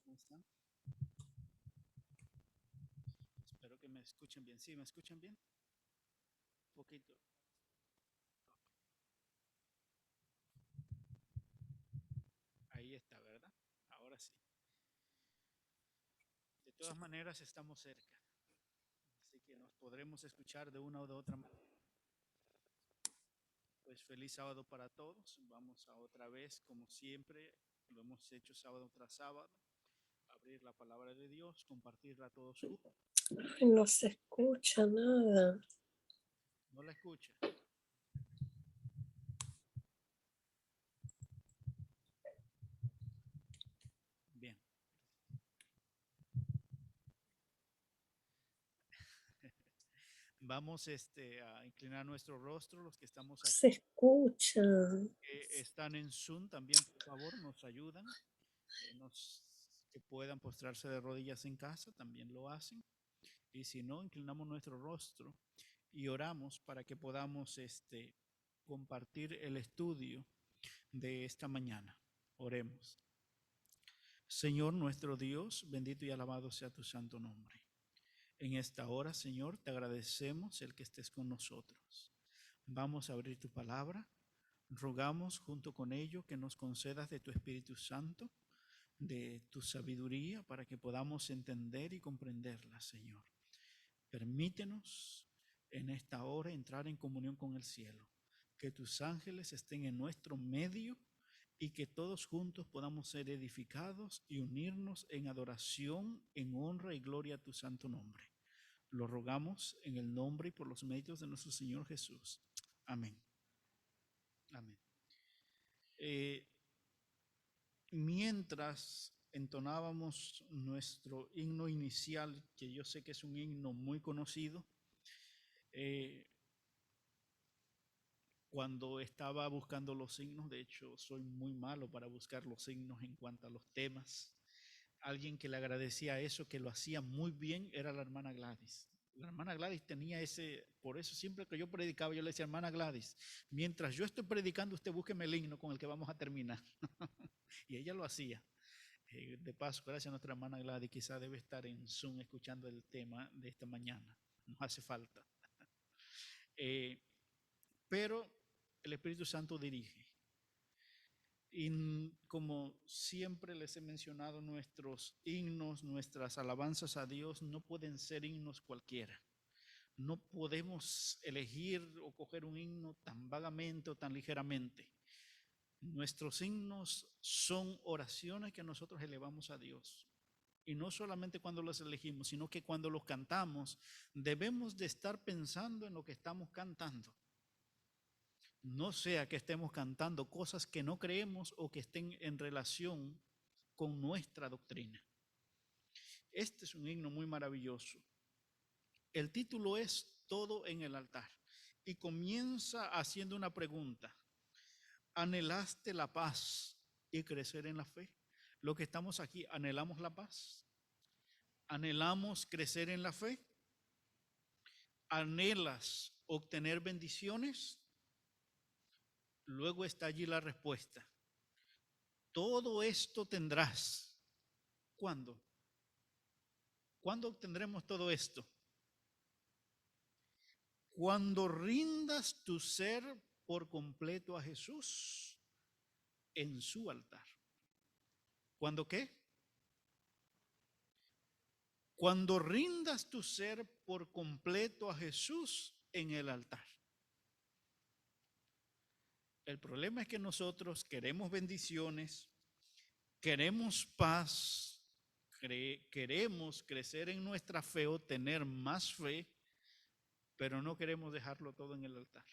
¿Cómo están? Espero que me escuchen bien. ¿Sí? ¿Me escuchan bien? Un poquito. Ahí está, ¿verdad? Ahora sí. De todas maneras, estamos cerca. Así que nos podremos escuchar de una o de otra manera. Pues feliz sábado para todos. Vamos a otra vez, como siempre, lo hemos hecho sábado tras sábado, abrir la palabra de Dios, compartirla a todos juntos. Ay, no se escucha nada. ¿No la escucha? Bien. Vamos a inclinar nuestro rostro, los que estamos aquí, Se escucha. que están en Zoom, también por favor nos ayudan. Que puedan postrarse de rodillas en casa, también lo hacen. Y si no, inclinamos nuestro rostro y oramos para que podamos compartir el estudio de esta mañana. Oremos. Señor nuestro Dios, bendito y alabado sea tu santo nombre. En esta hora, Señor, te agradecemos el que estés con nosotros. Vamos a abrir tu palabra. Rogamos junto con ello que nos concedas de tu Espíritu Santo, de tu sabiduría, para que podamos entender y comprenderla, Señor. Permítenos en esta hora entrar en comunión con el cielo, que tus ángeles estén en nuestro medio y que todos juntos podamos ser edificados y unirnos en adoración, en honra y gloria a tu santo nombre. Lo rogamos en el nombre y por los medios de nuestro Señor Jesús. Amén. Amén. Eh, Mientras entonábamos nuestro himno inicial, que yo sé que es un himno muy conocido, eh, cuando estaba buscando los signos, de hecho soy muy malo para buscar los signos en cuanto a los temas. Alguien que le agradecía eso, que lo hacía muy bien, era la hermana Gladys. La hermana Gladys tenía ese, por eso siempre que yo predicaba, yo le decía, hermana Gladys, mientras yo estoy predicando, usted búsqueme el himno con el que vamos a terminar. Y ella lo hacía. De paso, gracias a nuestra hermana Gladys, quizá debe estar en Zoom escuchando el tema de esta mañana. Nos hace falta. Eh, pero el Espíritu Santo dirige. Y como siempre les he mencionado, nuestros himnos, nuestras alabanzas a Dios no pueden ser himnos cualquiera. No podemos elegir o coger un himno tan vagamente o tan ligeramente. Nuestros himnos son oraciones que nosotros elevamos a Dios. Y no solamente cuando los elegimos, sino que cuando los cantamos, debemos de estar pensando en lo que estamos cantando. No sea que estemos cantando cosas que no creemos o que estén en relación con nuestra doctrina. Este es un himno muy maravilloso. El título es Todo en el altar y comienza haciendo una pregunta. ¿Anhelaste la paz y crecer en la fe? Lo que estamos aquí, ¿anhelamos la paz? ¿Anhelamos crecer en la fe? ¿Anhelas obtener bendiciones? Luego está allí la respuesta. Todo esto tendrás. ¿Cuándo? ¿Cuándo obtendremos todo esto? Cuando rindas tu ser por completo a Jesús en su altar. ¿Cuándo qué? Cuando rindas tu ser por completo a Jesús en el altar. El problema es que nosotros queremos bendiciones, queremos paz, queremos crecer en nuestra fe o tener más fe, pero no queremos dejarlo todo en el altar.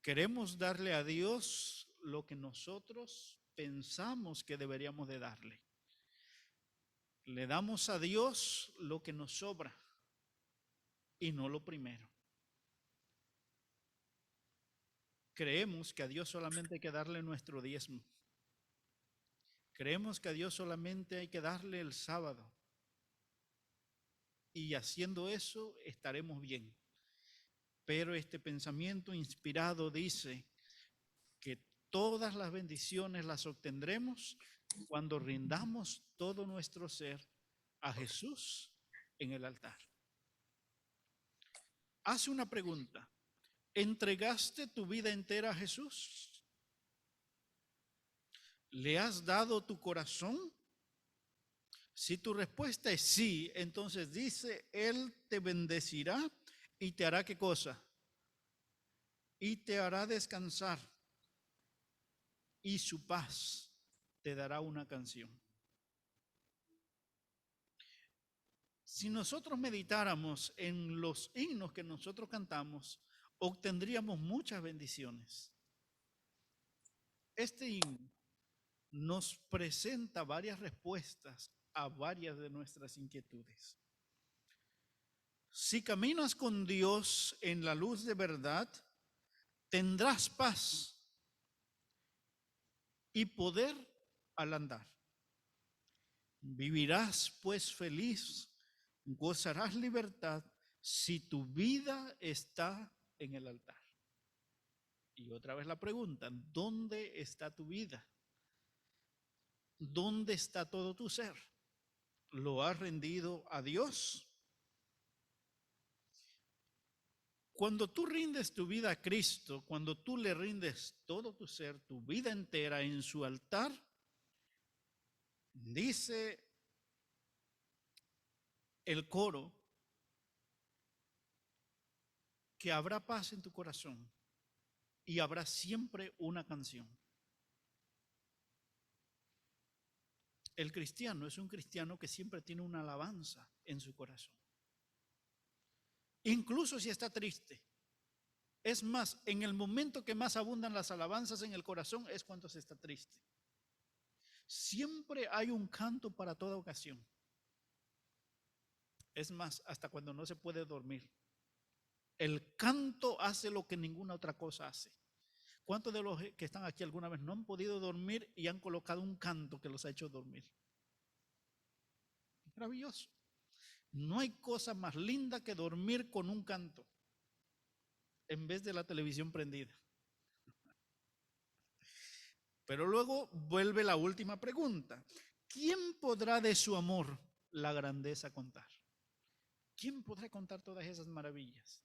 Queremos darle a Dios lo que nosotros pensamos que deberíamos de darle. Le damos a Dios lo que nos sobra y no lo primero. Creemos que a Dios solamente hay que darle nuestro diezmo. Creemos que a Dios solamente hay que darle el sábado. Y haciendo eso estaremos bien. Pero este pensamiento inspirado dice que todas las bendiciones las obtendremos cuando rindamos todo nuestro ser a Jesús en el altar. Hace una pregunta. ¿Entregaste tu vida entera a Jesús? ¿Le has dado tu corazón? Si tu respuesta es sí, entonces dice, Él te bendecirá y te hará ¿qué cosa? Y te hará descansar. Y su paz te dará una canción. Si nosotros meditáramos en los himnos que nosotros cantamos, obtendríamos muchas bendiciones. Este himno nos presenta varias respuestas a varias de nuestras inquietudes. Si caminas con Dios en la luz de verdad, tendrás paz y poder al andar. Vivirás pues feliz, gozarás libertad si tu vida está en el altar. Y otra vez la pregunta, ¿dónde está tu vida? ¿Dónde está todo tu ser? ¿Lo has rendido a Dios? Cuando tú rindes tu vida a Cristo, cuando tú le rindes todo tu ser, tu vida entera en su altar, dice el coro que habrá paz en tu corazón y habrá siempre una canción. El cristiano es un cristiano que siempre tiene una alabanza en su corazón. Incluso si está triste. Es más, en el momento que más abundan las alabanzas en el corazón es cuando se está triste. Siempre hay un canto para toda ocasión. Es más, hasta cuando no se puede dormir. El canto hace lo que ninguna otra cosa hace. ¿Cuántos de los que están aquí alguna vez no han podido dormir y han colocado un canto que los ha hecho dormir? Maravilloso. No hay cosa más linda que dormir con un canto en vez de la televisión prendida. Pero luego vuelve la última pregunta. ¿Quién podrá de su amor la grandeza contar? ¿Quién podrá contar todas esas maravillas?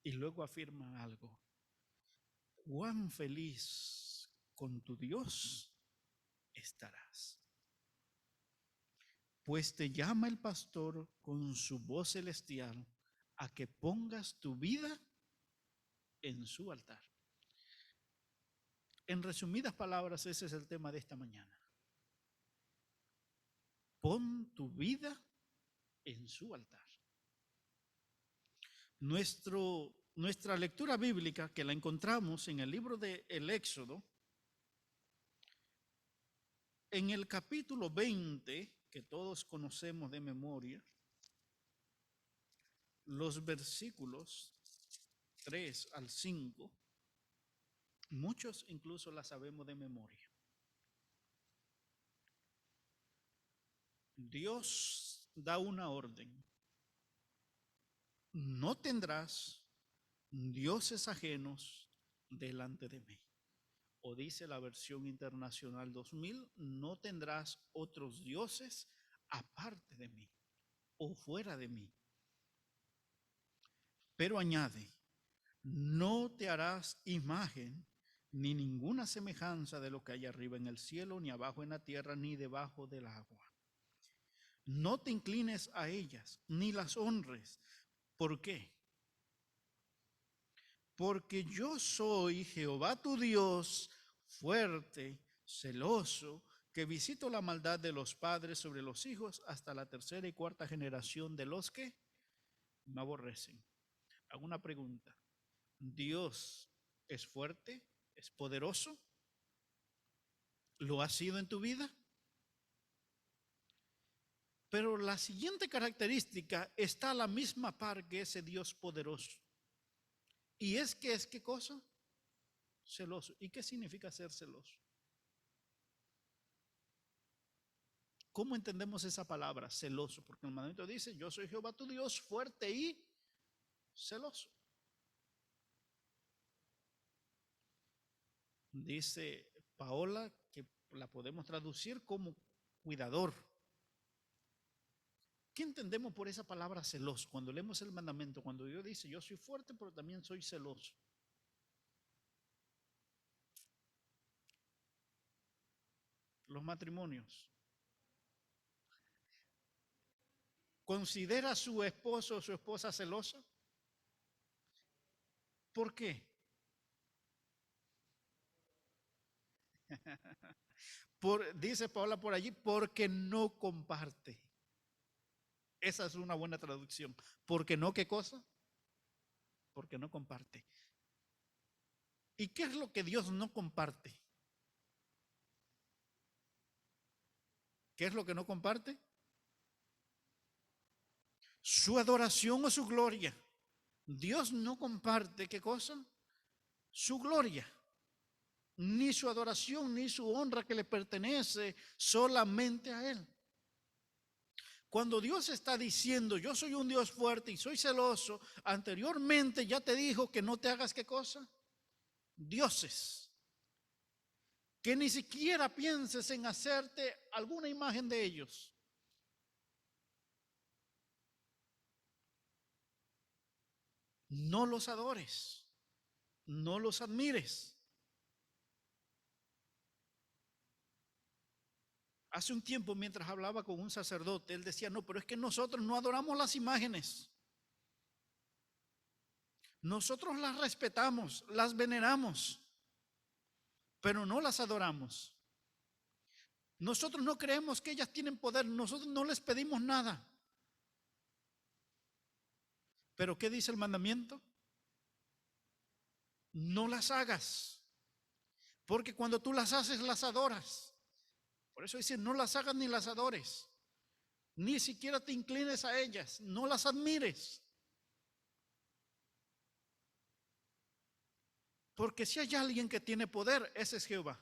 Y luego afirma algo. Cuán feliz con tu Dios estarás. Pues te llama el pastor con su voz celestial a que pongas tu vida en su altar. En resumidas palabras, ese es el tema de esta mañana. Pon tu vida en su altar. Nuestra lectura bíblica, que la encontramos en el libro del Éxodo, en el capítulo 20, que todos conocemos de memoria, los versículos 3 al 5, muchos incluso la sabemos de memoria. Dios da una orden. No tendrás dioses ajenos delante de mí. O dice la versión internacional 2000, no tendrás otros dioses aparte de mí o fuera de mí. Pero añade, no te harás imagen ni ninguna semejanza de lo que hay arriba en el cielo, ni abajo en la tierra, ni debajo del agua. No te inclines a ellas, ni las honres. ¿Por qué? Porque yo soy Jehová tu Dios, fuerte, celoso, que visito la maldad de los padres sobre los hijos hasta la tercera y cuarta generación de los que me aborrecen. Hago una pregunta. ¿Dios es fuerte? ¿Es poderoso? ¿Lo ha sido en tu vida? Pero la siguiente característica está a la misma par que ese Dios poderoso. Y es que es ¿qué cosa? Celoso. ¿Y qué significa ser celoso? ¿Cómo entendemos esa palabra, celoso? Porque el mandamiento dice, yo soy Jehová tu Dios, fuerte y celoso. Dice Paola que la podemos traducir como cuidador. ¿Qué entendemos por esa palabra celoso? Cuando leemos el mandamiento, cuando Dios dice, yo soy fuerte, pero también soy celoso. Los matrimonios. ¿Considera a su esposo o su esposa celosa? ¿Por qué? Dice Paola por allí, porque no comparte. Esa es una buena traducción. ¿Porque no qué cosa? Porque no comparte. ¿Y qué es lo que Dios no comparte? ¿Qué es lo que no comparte? Su adoración o su gloria. Dios no comparte, ¿qué cosa? Su gloria, ni su adoración, ni su honra que le pertenece solamente a Él. Cuando Dios está diciendo, yo soy un Dios fuerte y soy celoso, anteriormente ya te dijo que no te hagas qué cosa? Dioses. Que ni siquiera pienses en hacerte alguna imagen de ellos. No los adores, no los admires. Hace un tiempo, mientras hablaba con un sacerdote, él decía, no, pero es que nosotros no adoramos las imágenes. Nosotros las respetamos, las veneramos, pero no las adoramos. Nosotros no creemos que ellas tienen poder, nosotros no les pedimos nada. Pero ¿qué dice el mandamiento? No las hagas, porque cuando tú las haces, las adoras. Por eso dice, no las hagas ni las adores, ni siquiera te inclines a ellas, no las admires. Porque si hay alguien que tiene poder, ese es Jehová.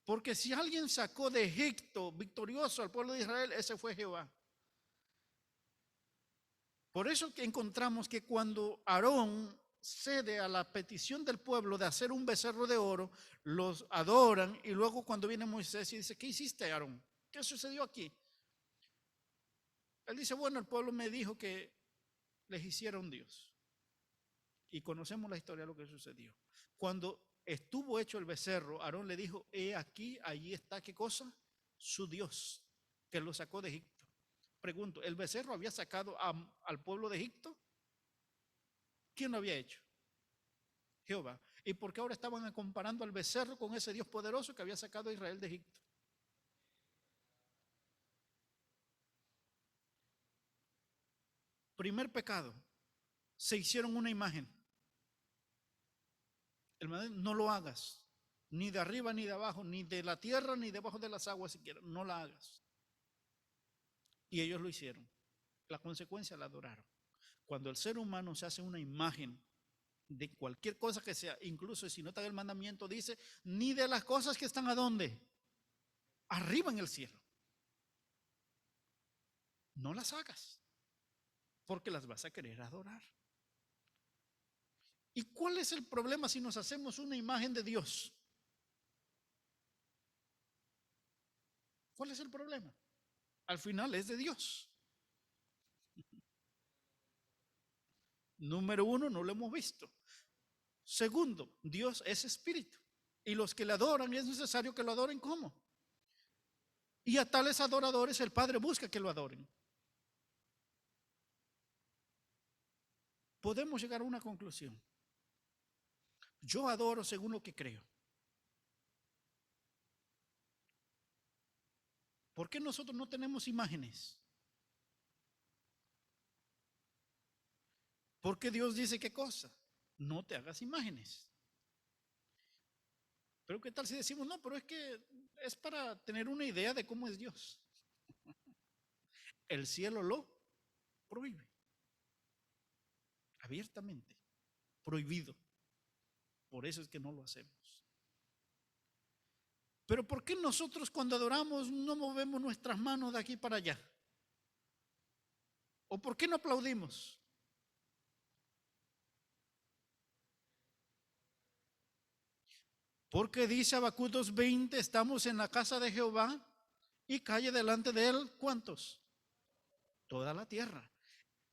Porque si alguien sacó de Egipto victorioso al pueblo de Israel, ese fue Jehová. Por eso que encontramos que cuando Aarón cede a la petición del pueblo de hacer un becerro de oro, los adoran y luego cuando viene Moisés y dice, ¿qué hiciste, Aarón? ¿Qué sucedió aquí? Él dice, bueno, el pueblo me dijo que les hiciera un Dios. Y conocemos la historia de lo que sucedió. Cuando estuvo hecho el becerro, Aarón le dijo, he aquí, allí está, ¿qué cosa? Su Dios, que lo sacó de Egipto. Pregunto, ¿el becerro había sacado al pueblo de Egipto? ¿Quién lo había hecho? Jehová. ¿Y por qué ahora estaban comparando al becerro con ese Dios poderoso que había sacado a Israel de Egipto? Primer pecado, se hicieron una imagen. No lo hagas, ni de arriba ni de abajo, ni de la tierra ni debajo de las aguas siquiera, no la hagas. Y ellos lo hicieron. La consecuencia la adoraron. Cuando el ser humano se hace una imagen de cualquier cosa que sea, incluso si no está el mandamiento, dice, ni de las cosas que están ¿a dónde? Arriba en el cielo. No las hagas, porque las vas a querer adorar. ¿Y cuál es el problema si nos hacemos una imagen de Dios? ¿Cuál es el problema? Al final es de Dios. Número uno, no lo hemos visto. Segundo, Dios es espíritu. Y los que le adoran es necesario que lo adoren ¿cómo? Y a tales adoradores el Padre busca que lo adoren. Podemos llegar a una conclusión. Yo adoro según lo que creo. ¿Por qué nosotros no tenemos imágenes? Porque Dios dice qué cosa, no te hagas imágenes. Pero ¿qué tal si decimos, no, pero es que es para tener una idea de cómo es Dios? El cielo lo prohíbe, abiertamente, prohibido. Por eso es que no lo hacemos. Pero ¿por qué nosotros cuando adoramos no movemos nuestras manos de aquí para allá? ¿O por qué no aplaudimos? Porque dice Habacuc 2:20, estamos en la casa de Jehová y calle delante de él, ¿cuántos? Toda la tierra.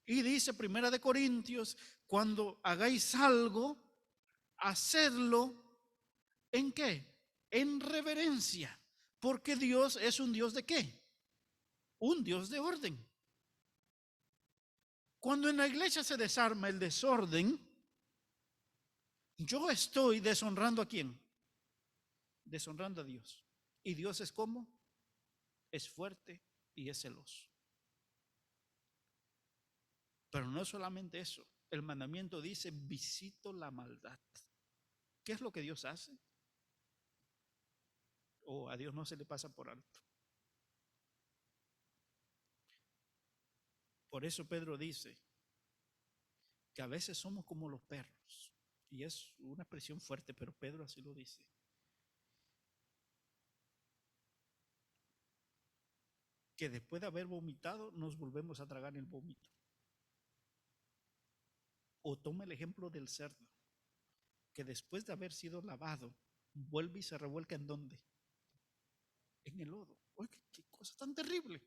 Y dice Primera de Corintios, cuando hagáis algo, hacedlo, ¿en qué? En reverencia. Porque Dios es un Dios de qué? Un Dios de orden. Cuando en la iglesia se desarma el desorden, yo estoy deshonrando ¿a quién? Deshonrando a Dios. ¿Y Dios es cómo? Es fuerte y es celoso. Pero no solamente eso. El mandamiento dice, visito la maldad. ¿Qué es lo que Dios hace? O a Dios no se le pasa por alto. Por eso Pedro dice que a veces somos como los perros. Y es una expresión fuerte, pero Pedro así lo dice. Que después de haber vomitado, nos volvemos a tragar el vómito. O toma el ejemplo del cerdo, que después de haber sido lavado, vuelve y se revuelca ¿en dónde? En el lodo. Oye, qué cosa tan terrible.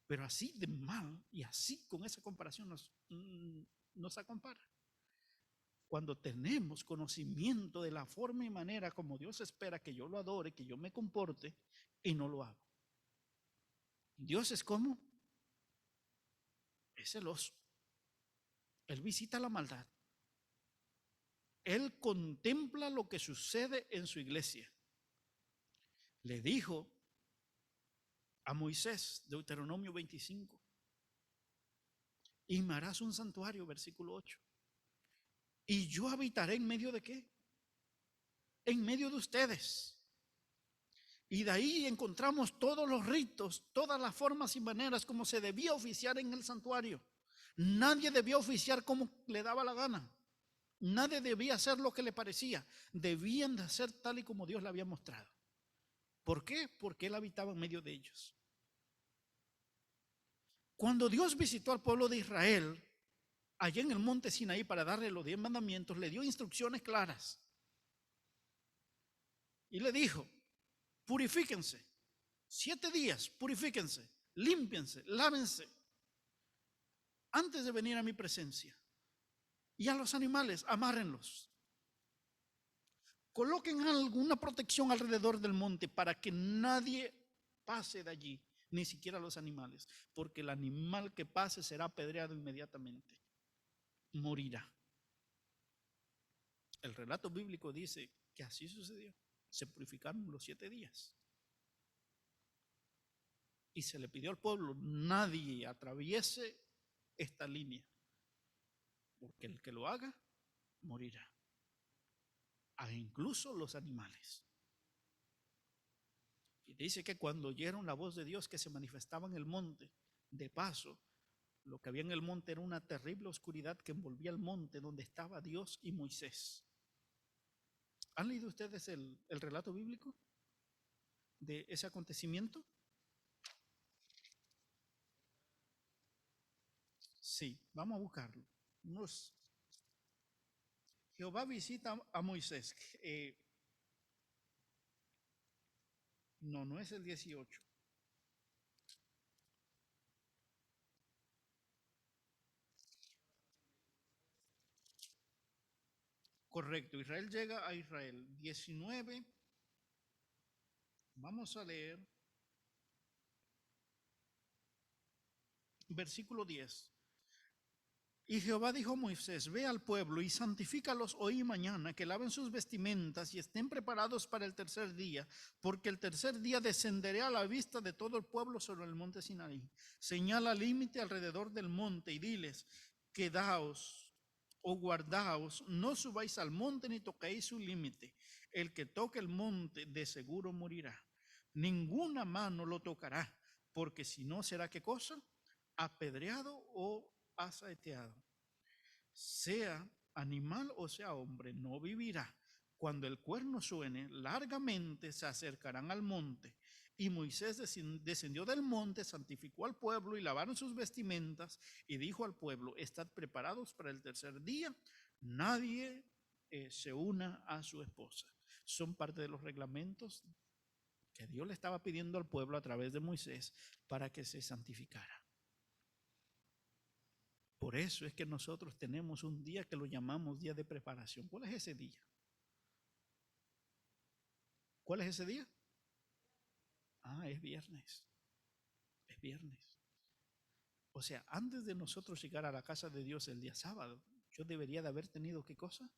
Pero así de mal y así con esa comparación nos acompara. Cuando tenemos conocimiento de la forma y manera como Dios espera que yo lo adore, que yo me comporte y no lo hago. Dios es como, es celoso. Él visita la maldad. Él contempla lo que sucede en su iglesia. Le dijo a Moisés, Deuteronomio 25, y me harás un santuario, versículo 8. Y yo habitaré en medio de qué? En medio de ustedes. Y de ahí encontramos todos los ritos, todas las formas y maneras como se debía oficiar en el santuario. Nadie debía oficiar como le daba la gana. Nadie debía hacer lo que le parecía. Debían de hacer tal y como Dios le había mostrado. ¿Por qué? Porque Él habitaba en medio de ellos. Cuando Dios visitó al pueblo de Israel, allá en el monte Sinaí para darle los 10 mandamientos, le dio instrucciones claras. Y le dijo, purifíquense, 7 días, purifíquense, límpiense, lávense, antes de venir a mi presencia. Y a los animales, amárrenlos. Coloquen alguna protección alrededor del monte para que nadie pase de allí, ni siquiera los animales, porque el animal que pase será apedreado inmediatamente, morirá. El relato bíblico dice que así sucedió. Se purificaron los 7 días. Y se le pidió al pueblo, nadie atraviese esta línea, porque el que lo haga, morirá. Incluso los animales. Y dice que cuando oyeron la voz de Dios que se manifestaba en el monte, de paso, lo que había en el monte era una terrible oscuridad que envolvía el monte donde estaba Dios y Moisés. ¿Han leído ustedes el relato bíblico de ese acontecimiento? Sí, vamos a buscarlo. Jehová visita a Moisés. No es el 18. Correcto, Israel llega a Israel. 19. Vamos a leer versículo 10. Y Jehová dijo a Moisés, ve al pueblo y santifícalos hoy y mañana, que laven sus vestimentas y estén preparados para el tercer día, porque el tercer día descenderé a la vista de todo el pueblo sobre el monte Sinaí. Señala límite alrededor del monte y diles, quedaos o guardaos, no subáis al monte ni toquéis su límite. El que toque el monte de seguro morirá. Ninguna mano lo tocará, porque si no será ¿qué cosa? Apedreado o asaeteado. Sea animal o sea hombre, no vivirá. Cuando el cuerno suene, largamente se acercarán al monte. Y Moisés descendió del monte, santificó al pueblo y lavaron sus vestimentas y dijo al pueblo, estad preparados para el tercer día, nadie se una a su esposa. Son parte de los reglamentos que Dios le estaba pidiendo al pueblo a través de Moisés para que se santificara. Por eso es que nosotros tenemos un día que lo llamamos día de preparación. ¿Cuál es ese día? ¿Cuál es ese día? Es viernes. Es viernes. O sea, antes de nosotros llegar a la casa de Dios el día sábado, yo debería de haber tenido, ¿qué cosa?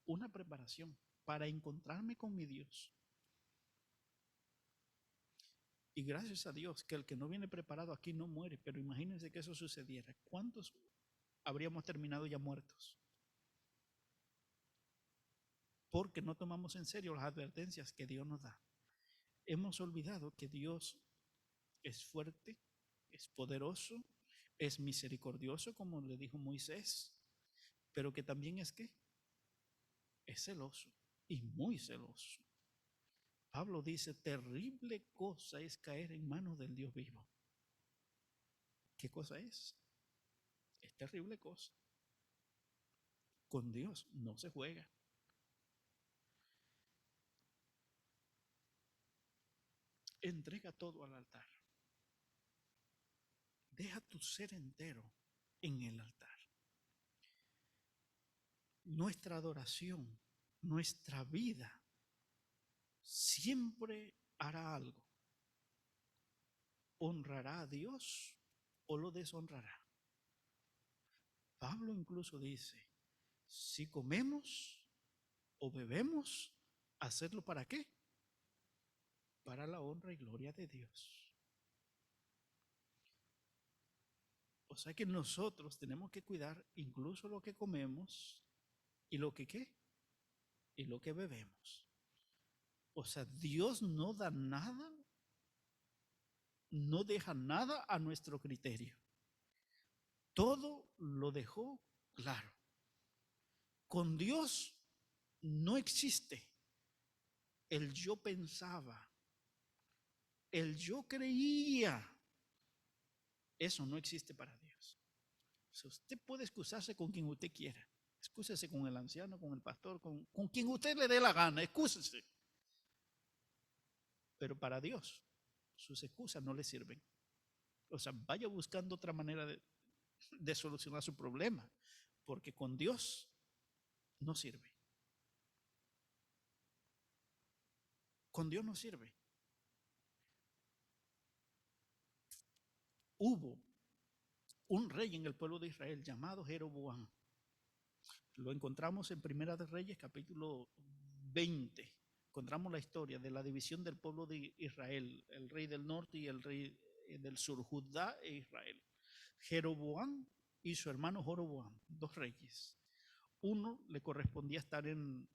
Una preparación para encontrarme con mi Dios. Y gracias a Dios que el que no viene preparado aquí no muere, pero imagínense que eso sucediera. ¿Cuántos habríamos terminado ya muertos? Porque no tomamos en serio las advertencias que Dios nos da. Hemos olvidado que Dios es fuerte, es poderoso, es misericordioso, como le dijo Moisés, pero que también es ¿qué? Es celoso y muy celoso. Pablo dice, terrible cosa es caer en manos del Dios vivo. ¿Qué cosa es? Es terrible cosa. Con Dios no se juega. Entrega todo al altar. Deja tu ser entero en el altar. Nuestra adoración, nuestra vida, siempre hará algo. ¿Honrará a Dios o lo deshonrará? Pablo incluso dice, si comemos o bebemos, ¿hacerlo para qué? Para la honra y gloria de Dios. O sea que nosotros tenemos que cuidar incluso lo que comemos y lo que ¿qué? Y lo que bebemos. O sea, Dios no da nada, no deja nada a nuestro criterio. Todo lo dejó claro. Con Dios no existe el yo pensaba, el yo creía. Eso no existe para Dios. O sea, usted puede excusarse con quien usted quiera. Excúsese con el anciano, con el pastor, con quien usted le dé la gana, excúsese. Pero para Dios, sus excusas no le sirven. O sea, vaya buscando otra manera de solucionar su problema, porque con Dios no sirve. Con Dios no sirve. Hubo un rey en el pueblo de Israel llamado Jeroboam. Lo encontramos en Primera de Reyes, capítulo 20. Encontramos la historia de la división del pueblo de Israel, el rey del norte y el rey del sur, Judá e Israel. Jeroboam y su hermano Joroboam, dos reyes. Uno le correspondía estar en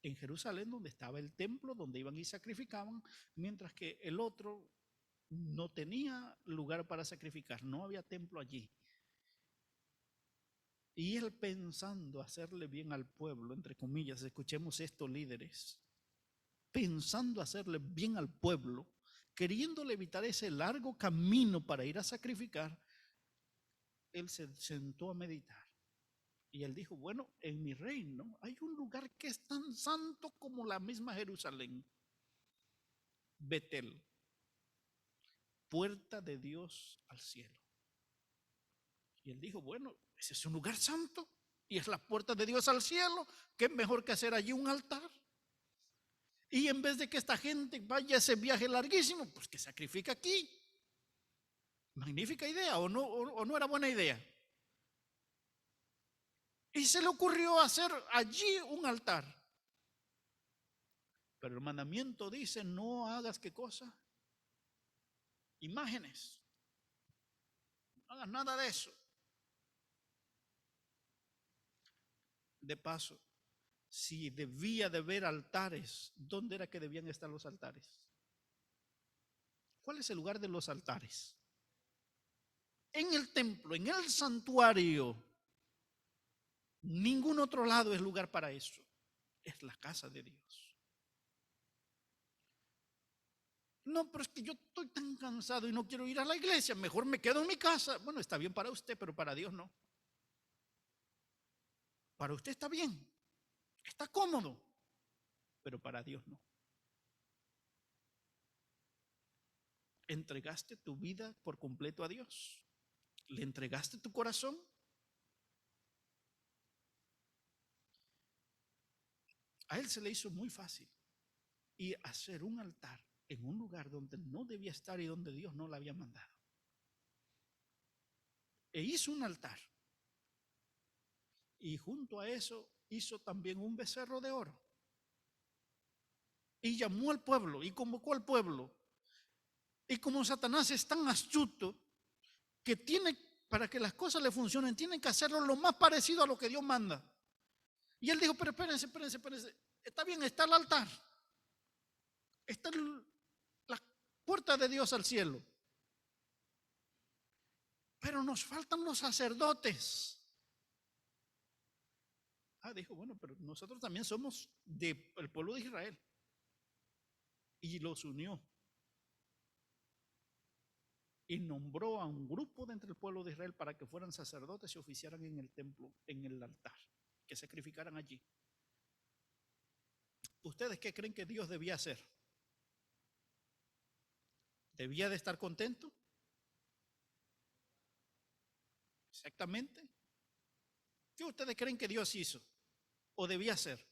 Jerusalén, donde estaba el templo, donde iban y sacrificaban, mientras que el otro no tenía lugar para sacrificar, no había templo allí. Y él pensando hacerle bien al pueblo, entre comillas, escuchemos esto, líderes, pensando hacerle bien al pueblo, queriéndole evitar ese largo camino para ir a sacrificar, él se sentó a meditar. Y él dijo, bueno, en mi reino hay un lugar que es tan santo como la misma Jerusalén. Betel, puerta de Dios al cielo. Y él dijo, bueno, ese es un lugar santo y es la puerta de Dios al cielo. ¿Qué mejor que hacer allí un altar? Y en vez de que esta gente vaya a ese viaje larguísimo, pues que sacrifica aquí. Magnífica idea, ¿o no era buena idea? Y se le ocurrió hacer allí un altar. Pero el mandamiento dice, no hagas ¿qué cosa? Imágenes. No hagas nada de eso. De paso, si debía de haber altares, ¿dónde era que debían estar los altares? ¿Cuál es el lugar de los altares? En el templo, en el santuario. Ningún otro lado es lugar para eso. Es la casa de Dios. No, pero es que yo estoy tan cansado y no quiero ir a la iglesia, mejor me quedo en mi casa. Bueno, está bien para usted, pero para Dios no. Para usted está bien, está cómodo, pero para Dios no. ¿Entregaste tu vida por completo a Dios? ¿Le entregaste tu corazón? A él se le hizo muy fácil y hacer un altar en un lugar donde no debía estar y donde Dios no la había mandado. E hizo un altar. Y junto a eso hizo también un becerro de oro. Y llamó al pueblo y convocó al pueblo. Y como Satanás es tan astuto que tiene, para que las cosas le funcionen, tienen que hacerlo lo más parecido a lo que Dios manda. Y él dijo, pero espérense. Está bien, está el altar. Está la puerta de Dios al cielo. Pero nos faltan los sacerdotes. Dijo, bueno, pero nosotros también somos del pueblo de Israel. Y los unió. Y nombró a un grupo de entre el pueblo de Israel para que fueran sacerdotes y oficiaran en el templo, en el altar, que sacrificaran allí. ¿Ustedes qué creen que Dios debía hacer? ¿Debía de estar contento? Exactamente. ¿Qué ustedes creen que Dios hizo o debía hacer?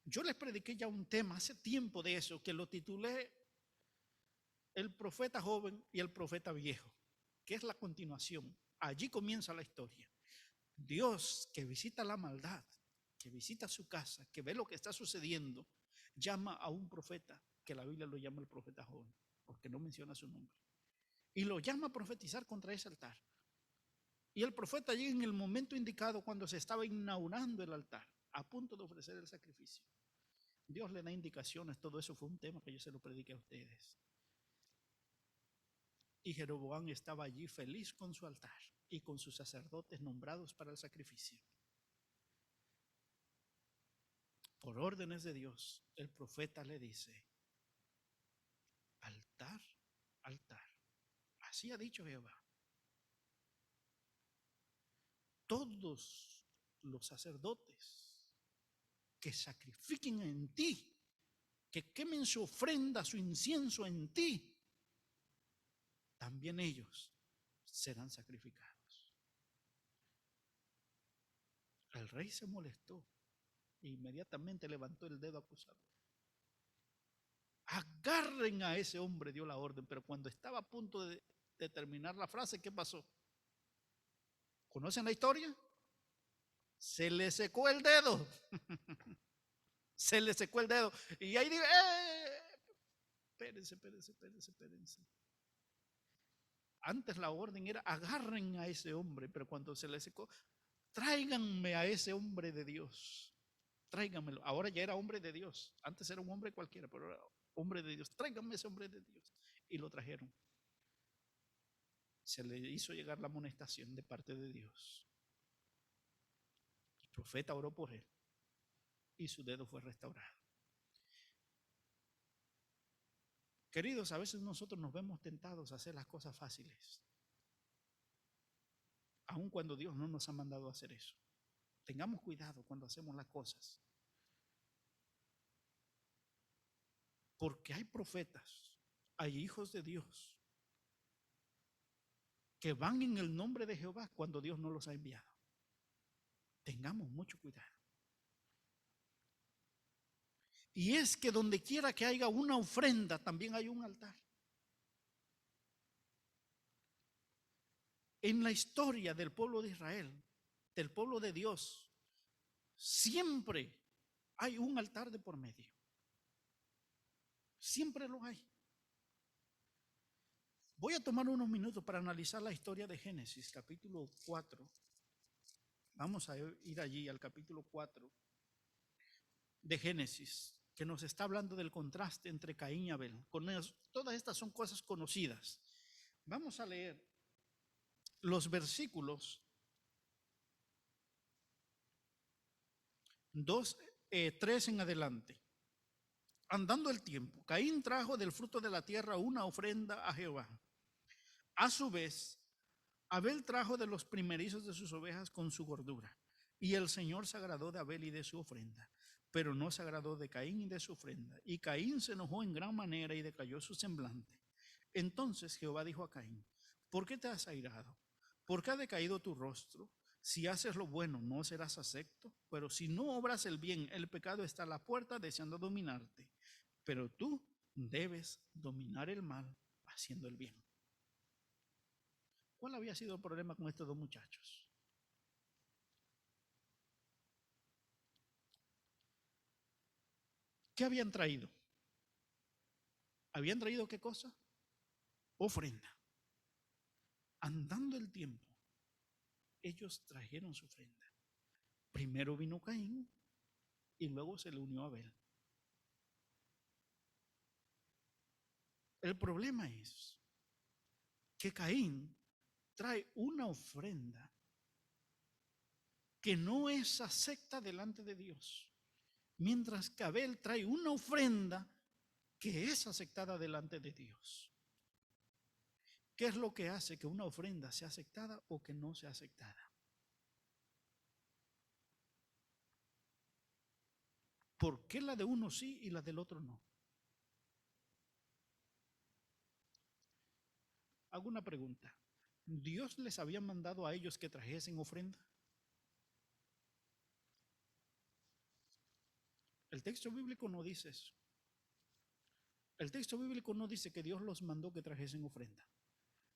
Yo les prediqué ya un tema hace tiempo de eso, que lo titulé El profeta joven y el profeta viejo, que es la continuación. Allí comienza la historia. Dios, que visita la maldad, que visita su casa, que ve lo que está sucediendo, llama a un profeta, que la Biblia lo llama el profeta joven, porque no menciona su nombre, y lo llama a profetizar contra ese altar. Y el profeta llega en el momento indicado, cuando se estaba inaugurando el altar, a punto de ofrecer el sacrificio. Dios le da indicaciones. Todo eso fue un tema que yo se lo prediqué a ustedes. Y Jeroboam estaba allí feliz con su altar y con sus sacerdotes nombrados para el sacrificio. Por órdenes de Dios, el profeta le dice, altar, altar. Así ha dicho Jehová. Todos los sacerdotes que sacrifiquen en ti, que quemen su ofrenda, su incienso en ti, también ellos serán sacrificados. El rey se molestó e inmediatamente levantó el dedo acusador. Agarren a ese hombre, dio la orden, pero cuando estaba a punto de terminar la frase, ¿qué pasó? ¿Conocen la historia? Se le secó el dedo. Se le secó el dedo. Y ahí digo, espérense. Antes la orden era, agarren a ese hombre, pero cuando se le secó, tráiganme a ese hombre de Dios. Tráiganmelo. Ahora ya era hombre de Dios. Antes era un hombre cualquiera, pero era hombre de Dios. Tráiganme ese hombre de Dios. Y lo trajeron. Se le hizo llegar la amonestación de parte de Dios. El profeta oró por él y su dedo fue restaurado. Queridos, a veces nosotros nos vemos tentados a hacer las cosas fáciles, aun cuando Dios no nos ha mandado a hacer eso. Tengamos cuidado cuando hacemos las cosas, porque hay profetas, hay hijos de Dios que van en el nombre de Jehová cuando Dios no los ha enviado. Tengamos mucho cuidado. Y es que donde quiera que haya una ofrenda, también hay un altar. En la historia del pueblo de Israel, del pueblo de Dios, siempre hay un altar de por medio. Siempre lo hay. Voy a tomar unos minutos para analizar la historia de Génesis, capítulo 4. Vamos a ir allí al capítulo 4 de Génesis, que nos está hablando del contraste entre Caín y Abel. Todas estas son cosas conocidas. Vamos a leer los versículos 3 en adelante. Andando el tiempo, Caín trajo del fruto de la tierra una ofrenda a Jehová. A su vez, Abel trajo de los primerizos de sus ovejas con su gordura. Y el Señor se agradó de Abel y de su ofrenda, pero no se agradó de Caín y de su ofrenda. Y Caín se enojó en gran manera y decayó su semblante. Entonces Jehová dijo a Caín: ¿por qué te has airado? ¿Por qué ha decaído tu rostro? Si haces lo bueno, no serás acepto, pero si no obras el bien, el pecado está a la puerta deseando dominarte. Pero tú debes dominar el mal haciendo el bien. ¿Cuál había sido el problema con estos dos muchachos? ¿Qué habían traído? ¿Habían traído qué cosa? Ofrenda. Andando el tiempo, ellos trajeron su ofrenda. Primero vino Caín y luego se le unió Abel. El problema es que Caín trae una ofrenda que no es acepta delante de Dios, mientras que Abel trae una ofrenda que es aceptada delante de Dios. ¿Qué es lo que hace que una ofrenda sea aceptada o que no sea aceptada? ¿Por qué la de uno sí y la del otro no? Hago una pregunta. ¿Dios les había mandado a ellos que trajesen ofrenda? El texto bíblico no dice eso. El texto bíblico no dice que Dios los mandó que trajesen ofrenda.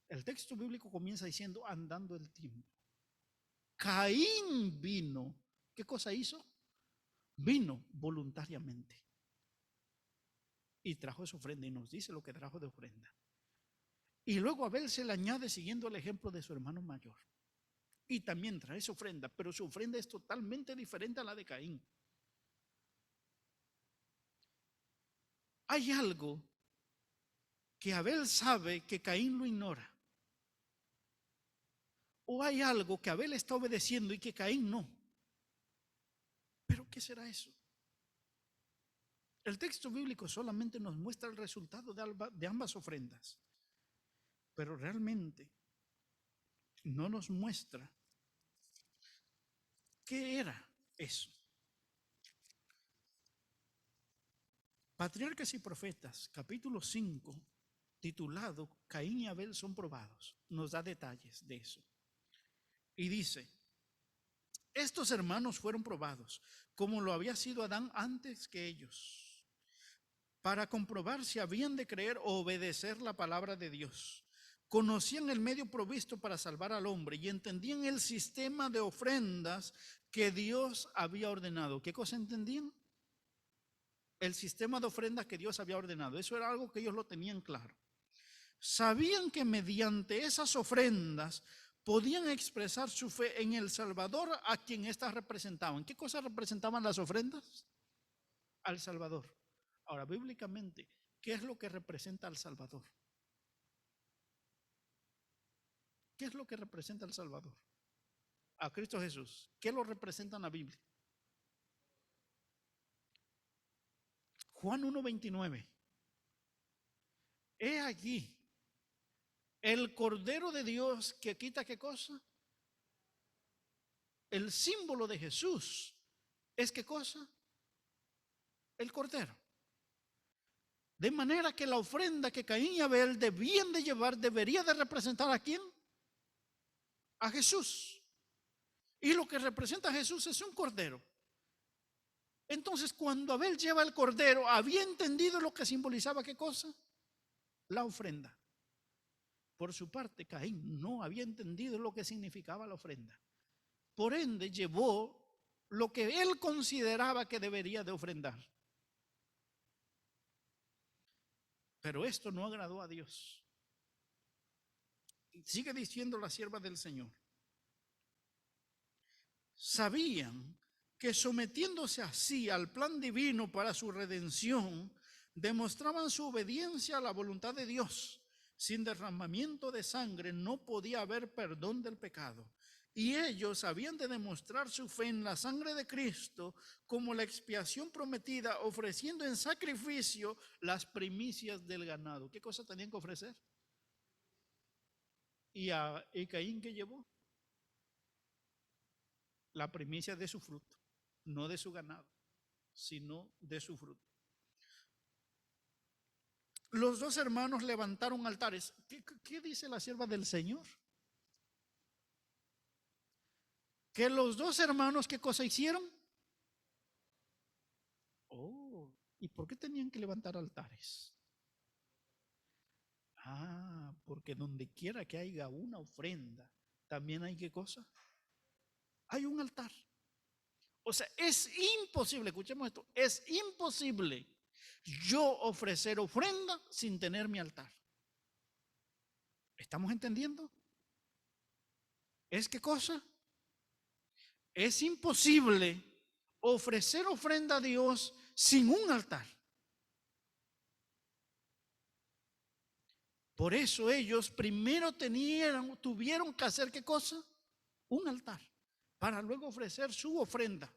El texto bíblico comienza diciendo andando el tiempo. Caín vino. ¿Qué cosa hizo? Vino voluntariamente y trajo su ofrenda y nos dice lo que trajo de ofrenda. Y luego Abel se le añade siguiendo el ejemplo de su hermano mayor. Y también trae su ofrenda, pero su ofrenda es totalmente diferente a la de Caín. Hay algo que Abel sabe que Caín lo ignora. O hay algo que Abel está obedeciendo y que Caín no. ¿Pero qué será eso? El texto bíblico solamente nos muestra el resultado de ambas ofrendas, pero realmente no nos muestra qué era eso. Patriarcas y Profetas, capítulo 5, titulado Caín y Abel son probados, nos da detalles de eso. Y dice: estos hermanos fueron probados, como lo había sido Adán antes que ellos, para comprobar si habían de creer o obedecer la palabra de Dios. Conocían el medio provisto para salvar al hombre y entendían el sistema de ofrendas que Dios había ordenado. ¿Qué cosa entendían? El sistema de ofrendas que Dios había ordenado. Eso era algo que ellos lo tenían claro. Sabían que mediante esas ofrendas podían expresar su fe en el Salvador a quien éstas representaban. ¿Qué cosas representaban las ofrendas? Al Salvador. Ahora, bíblicamente, ¿qué es lo que representa al Salvador? ¿Qué es lo que representa al Salvador? A Cristo Jesús. ¿Qué lo representa en la Biblia? Juan 1:29. He aquí el Cordero de Dios que quita ¿qué cosa? El símbolo de Jesús es ¿qué cosa? El Cordero. De manera que la ofrenda que Caín y Abel debían de llevar debería de representar ¿a quién? A Jesús. Y lo que representa a Jesús es un cordero. Entonces, cuando Abel lleva el cordero, había entendido lo que simbolizaba ¿qué cosa? La ofrenda. Por su parte, Caín no había entendido lo que significaba la ofrenda. Por ende, llevó lo que él consideraba que debería de ofrendar. Pero esto no agradó a Dios. Sigue diciendo la sierva del Señor. Sabían que sometiéndose así al plan divino para su redención, demostraban su obediencia a la voluntad de Dios. Sin derramamiento de sangre no podía haber perdón del pecado. Y ellos habían de demostrar su fe en la sangre de Cristo como la expiación prometida, ofreciendo en sacrificio las primicias del ganado. ¿Qué cosa tenían que ofrecer? ¿Y Caín qué llevó? la primicia de su fruto, no de su ganado, sino de su fruto. Los dos hermanos levantaron altares. ¿Qué dice la sierva del Señor? Que los dos hermanos, ¿qué cosa hicieron? Oh, ¿y por qué tenían que levantar altares? Ah, porque donde quiera que haya una ofrenda, también hay ¿qué cosa? Hay un altar. O sea, es imposible, escuchemos esto, es imposible yo ofrecer ofrenda sin tener mi altar. ¿Estamos entendiendo? ¿Es qué cosa? Es imposible ofrecer ofrenda a Dios sin un altar. Por eso ellos primero tuvieron que hacer ¿qué cosa? Un altar, para luego ofrecer su ofrenda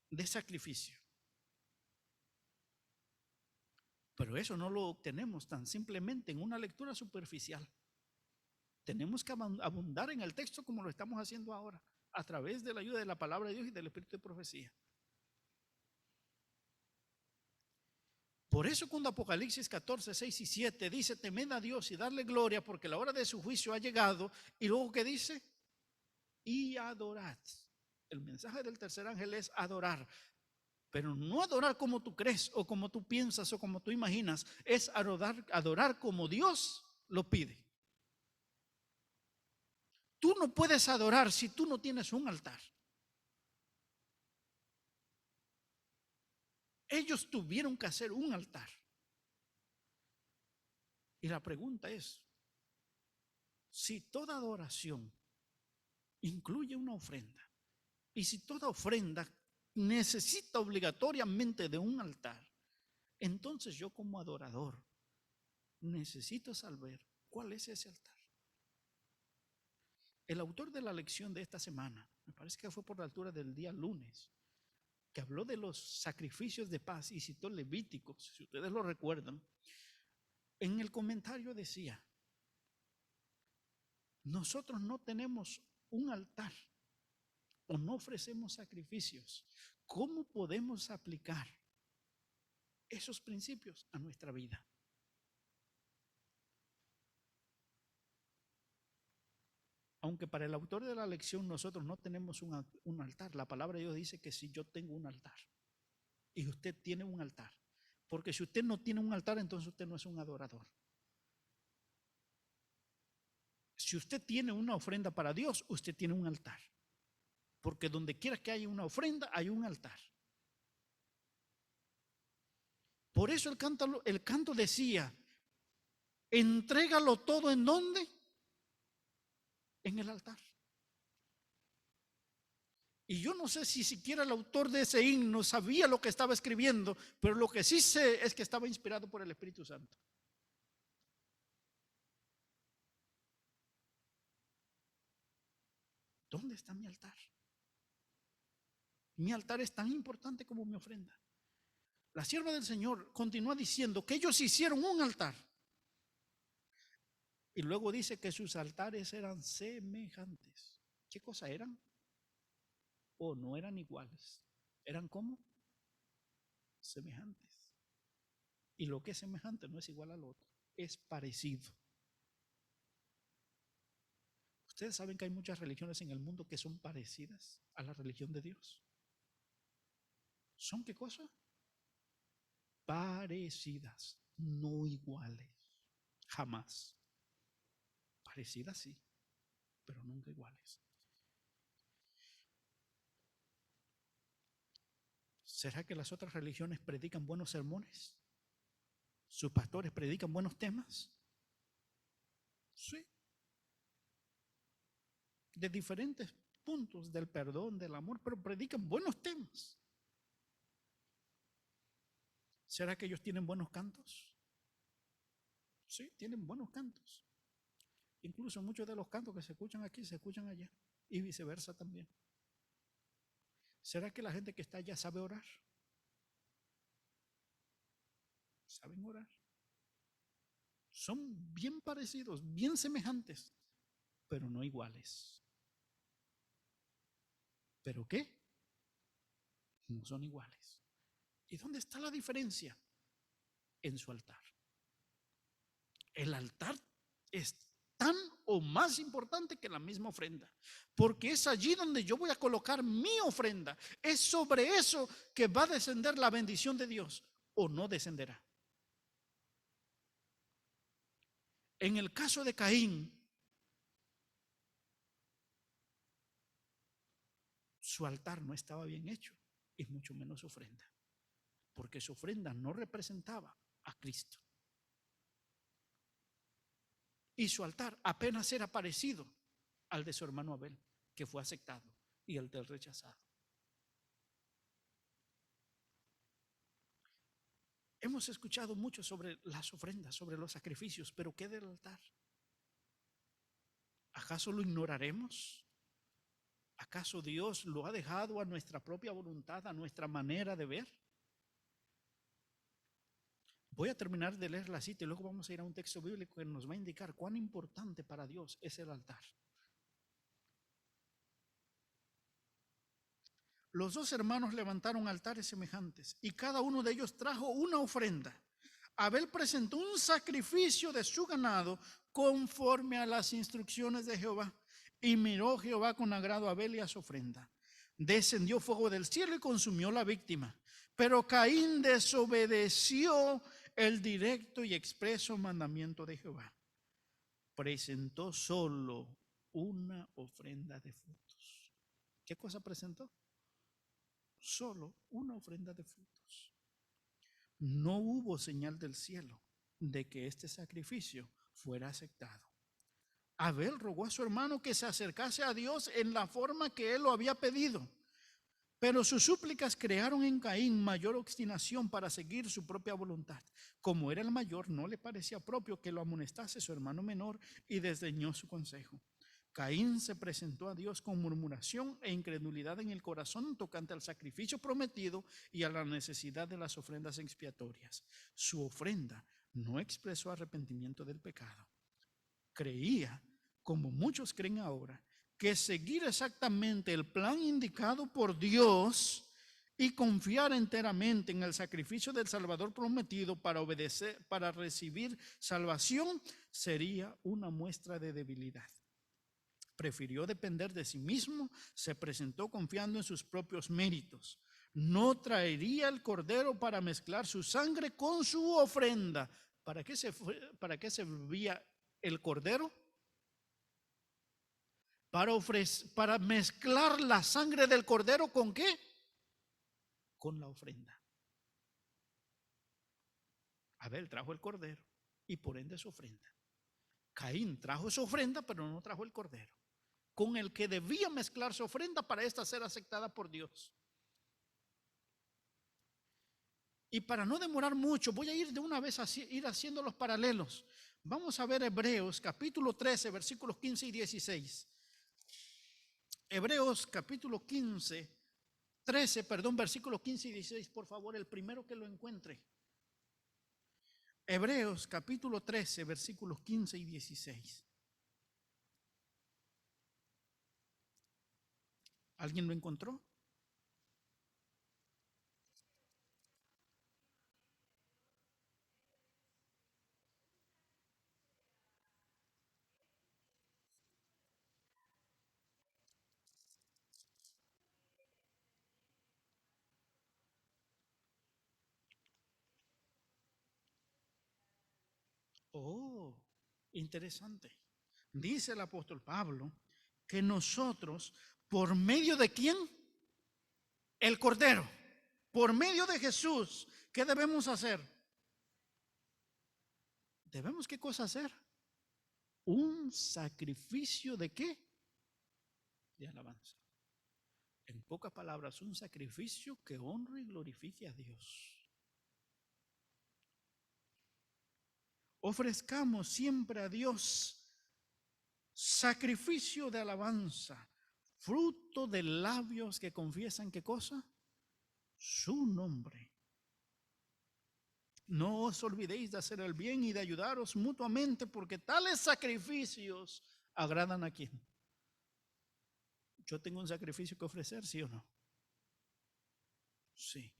de sacrificio. Pero eso no lo obtenemos tan simplemente en una lectura superficial. Tenemos que abundar en el texto como lo estamos haciendo ahora, a través de la ayuda de la palabra de Dios y del Espíritu de profecía. Por eso cuando Apocalipsis 14, 6 y 7 dice, temed a Dios y darle gloria porque la hora de su juicio ha llegado, y luego que dice, y adorad. El mensaje del tercer ángel es adorar, pero no adorar como tú crees o como tú piensas o como tú imaginas, es adorar como Dios lo pide. Tú no puedes adorar si tú no tienes un altar. Ellos tuvieron que hacer un altar. Y la pregunta es, si toda adoración incluye una ofrenda, y si toda ofrenda necesita obligatoriamente de un altar, entonces yo como adorador necesito saber cuál es ese altar. El autor de la lección de esta semana, me parece que fue por la altura del día lunes, que habló de los sacrificios de paz y citó Levíticos, si ustedes lo recuerdan, en el comentario decía, nosotros no tenemos un altar o no ofrecemos sacrificios. ¿Cómo podemos aplicar esos principios a nuestra vida? Aunque para el autor de la lección nosotros no tenemos un altar, la palabra de Dios dice que si yo tengo un altar y usted tiene un altar, porque si usted no tiene un altar, entonces usted no es un adorador. Si usted tiene una ofrenda para Dios, usted tiene un altar, porque donde quiera que haya una ofrenda, hay un altar. Por eso el canto decía, entrégalo todo ¿en dónde? En el altar. Y yo no sé si siquiera el autor de ese himno sabía lo que estaba escribiendo, pero lo que sí sé es que estaba inspirado por el Espíritu Santo. ¿Dónde está mi altar? Mi altar es tan importante como mi ofrenda. La sierva del Señor continúa diciendo que ellos hicieron un altar. Y luego dice que sus altares eran semejantes. ¿Qué cosa eran? O no eran iguales. ¿Eran cómo? Semejantes. Y lo que es semejante no es igual al otro, es parecido. Ustedes saben que hay muchas religiones en el mundo que son parecidas a la religión de Dios. ¿Son qué cosa? Parecidas, no iguales. Jamás. Parecidas sí, pero nunca iguales. ¿Será que las otras religiones predican buenos sermones? ¿Sus pastores predican buenos temas? Sí. De diferentes puntos del perdón, del amor, pero predican buenos temas. ¿Será que ellos tienen buenos cantos? Sí, tienen buenos cantos. Incluso muchos de los cantos que se escuchan aquí se escuchan allá y viceversa también. ¿Será que la gente que está allá sabe orar? ¿Saben orar? Son bien parecidos, bien semejantes, pero no iguales. ¿Pero qué? No son iguales. ¿Y dónde está la diferencia? En su altar. El altar es tan o más importante que la misma ofrenda, porque es allí donde yo voy a colocar mi ofrenda. Es sobre eso que va a descender la bendición de Dios, o no descenderá. En el caso de Caín, su altar no estaba bien hecho, y mucho menos su ofrenda, porque su ofrenda no representaba a Cristo. Y su altar apenas era parecido al de su hermano Abel, que fue aceptado, y el del rechazado. Hemos escuchado mucho sobre las ofrendas, sobre los sacrificios, pero ¿qué del altar? ¿Acaso lo ignoraremos? ¿Acaso Dios lo ha dejado a nuestra propia voluntad, a nuestra manera de ver? Voy a terminar de leer la cita y luego vamos a ir a un texto bíblico que nos va a indicar cuán importante para Dios es el altar. Los dos hermanos levantaron altares semejantes y cada uno de ellos trajo una ofrenda. Abel presentó un sacrificio de su ganado conforme a las instrucciones de Jehová. Y miró Jehová con agrado a Abel y a su ofrenda. Descendió fuego del cielo y consumió la víctima. Pero Caín desobedeció el directo y expreso mandamiento de Jehová. Presentó solo una ofrenda de frutos. ¿Qué cosa presentó? Solo una ofrenda de frutos. No hubo señal del cielo de que este sacrificio fuera aceptado. Abel rogó a su hermano que se acercase a Dios en la forma que él lo había pedido, pero sus súplicas crearon en Caín mayor obstinación para seguir su propia voluntad. Como era el mayor, no le parecía propio que lo amonestase su hermano menor y desdeñó su consejo. Caín se presentó a Dios con murmuración e incredulidad en el corazón tocante al sacrificio prometido y a la necesidad de las ofrendas expiatorias. Su ofrenda no expresó arrepentimiento del pecado. Creía, como muchos creen ahora, que seguir exactamente el plan indicado por Dios y confiar enteramente en el sacrificio del Salvador prometido para obedecer, para recibir salvación, sería una muestra de debilidad. Prefirió depender de sí mismo, se presentó confiando en sus propios méritos. No traería el cordero para mezclar su sangre con su ofrenda. ¿Para qué servía el cordero? Para mezclar la sangre del cordero ¿con qué? Con la ofrenda. Abel trajo el cordero y por ende su ofrenda. Caín trajo su ofrenda, pero no trajo el cordero, con el que debía mezclar su ofrenda para esta ser aceptada por Dios. Y para no demorar mucho, voy a ir de una vez a ir haciendo los paralelos. Vamos a ver Hebreos capítulo 13, versículos 15 y 16. Hebreos capítulo 13, versículos 15 y 16, por favor, el primero que lo encuentre. Hebreos capítulo 13, versículos 15 y 16. ¿Alguien lo encontró? Oh, interesante. Dice el apóstol Pablo que nosotros, ¿por medio de quién? El Cordero. Por medio de Jesús, ¿qué debemos hacer? ¿Debemos qué cosa hacer? Un sacrificio de qué? De alabanza. En pocas palabras, un sacrificio que honre y glorifique a Dios. Ofrezcamos siempre a Dios sacrificio de alabanza, fruto de labios que confiesan ¿qué cosa? Su nombre. No os olvidéis de hacer el bien y de ayudaros mutuamente, porque tales sacrificios agradan a quién? Yo tengo un sacrificio que ofrecer, ¿sí o no? Sí.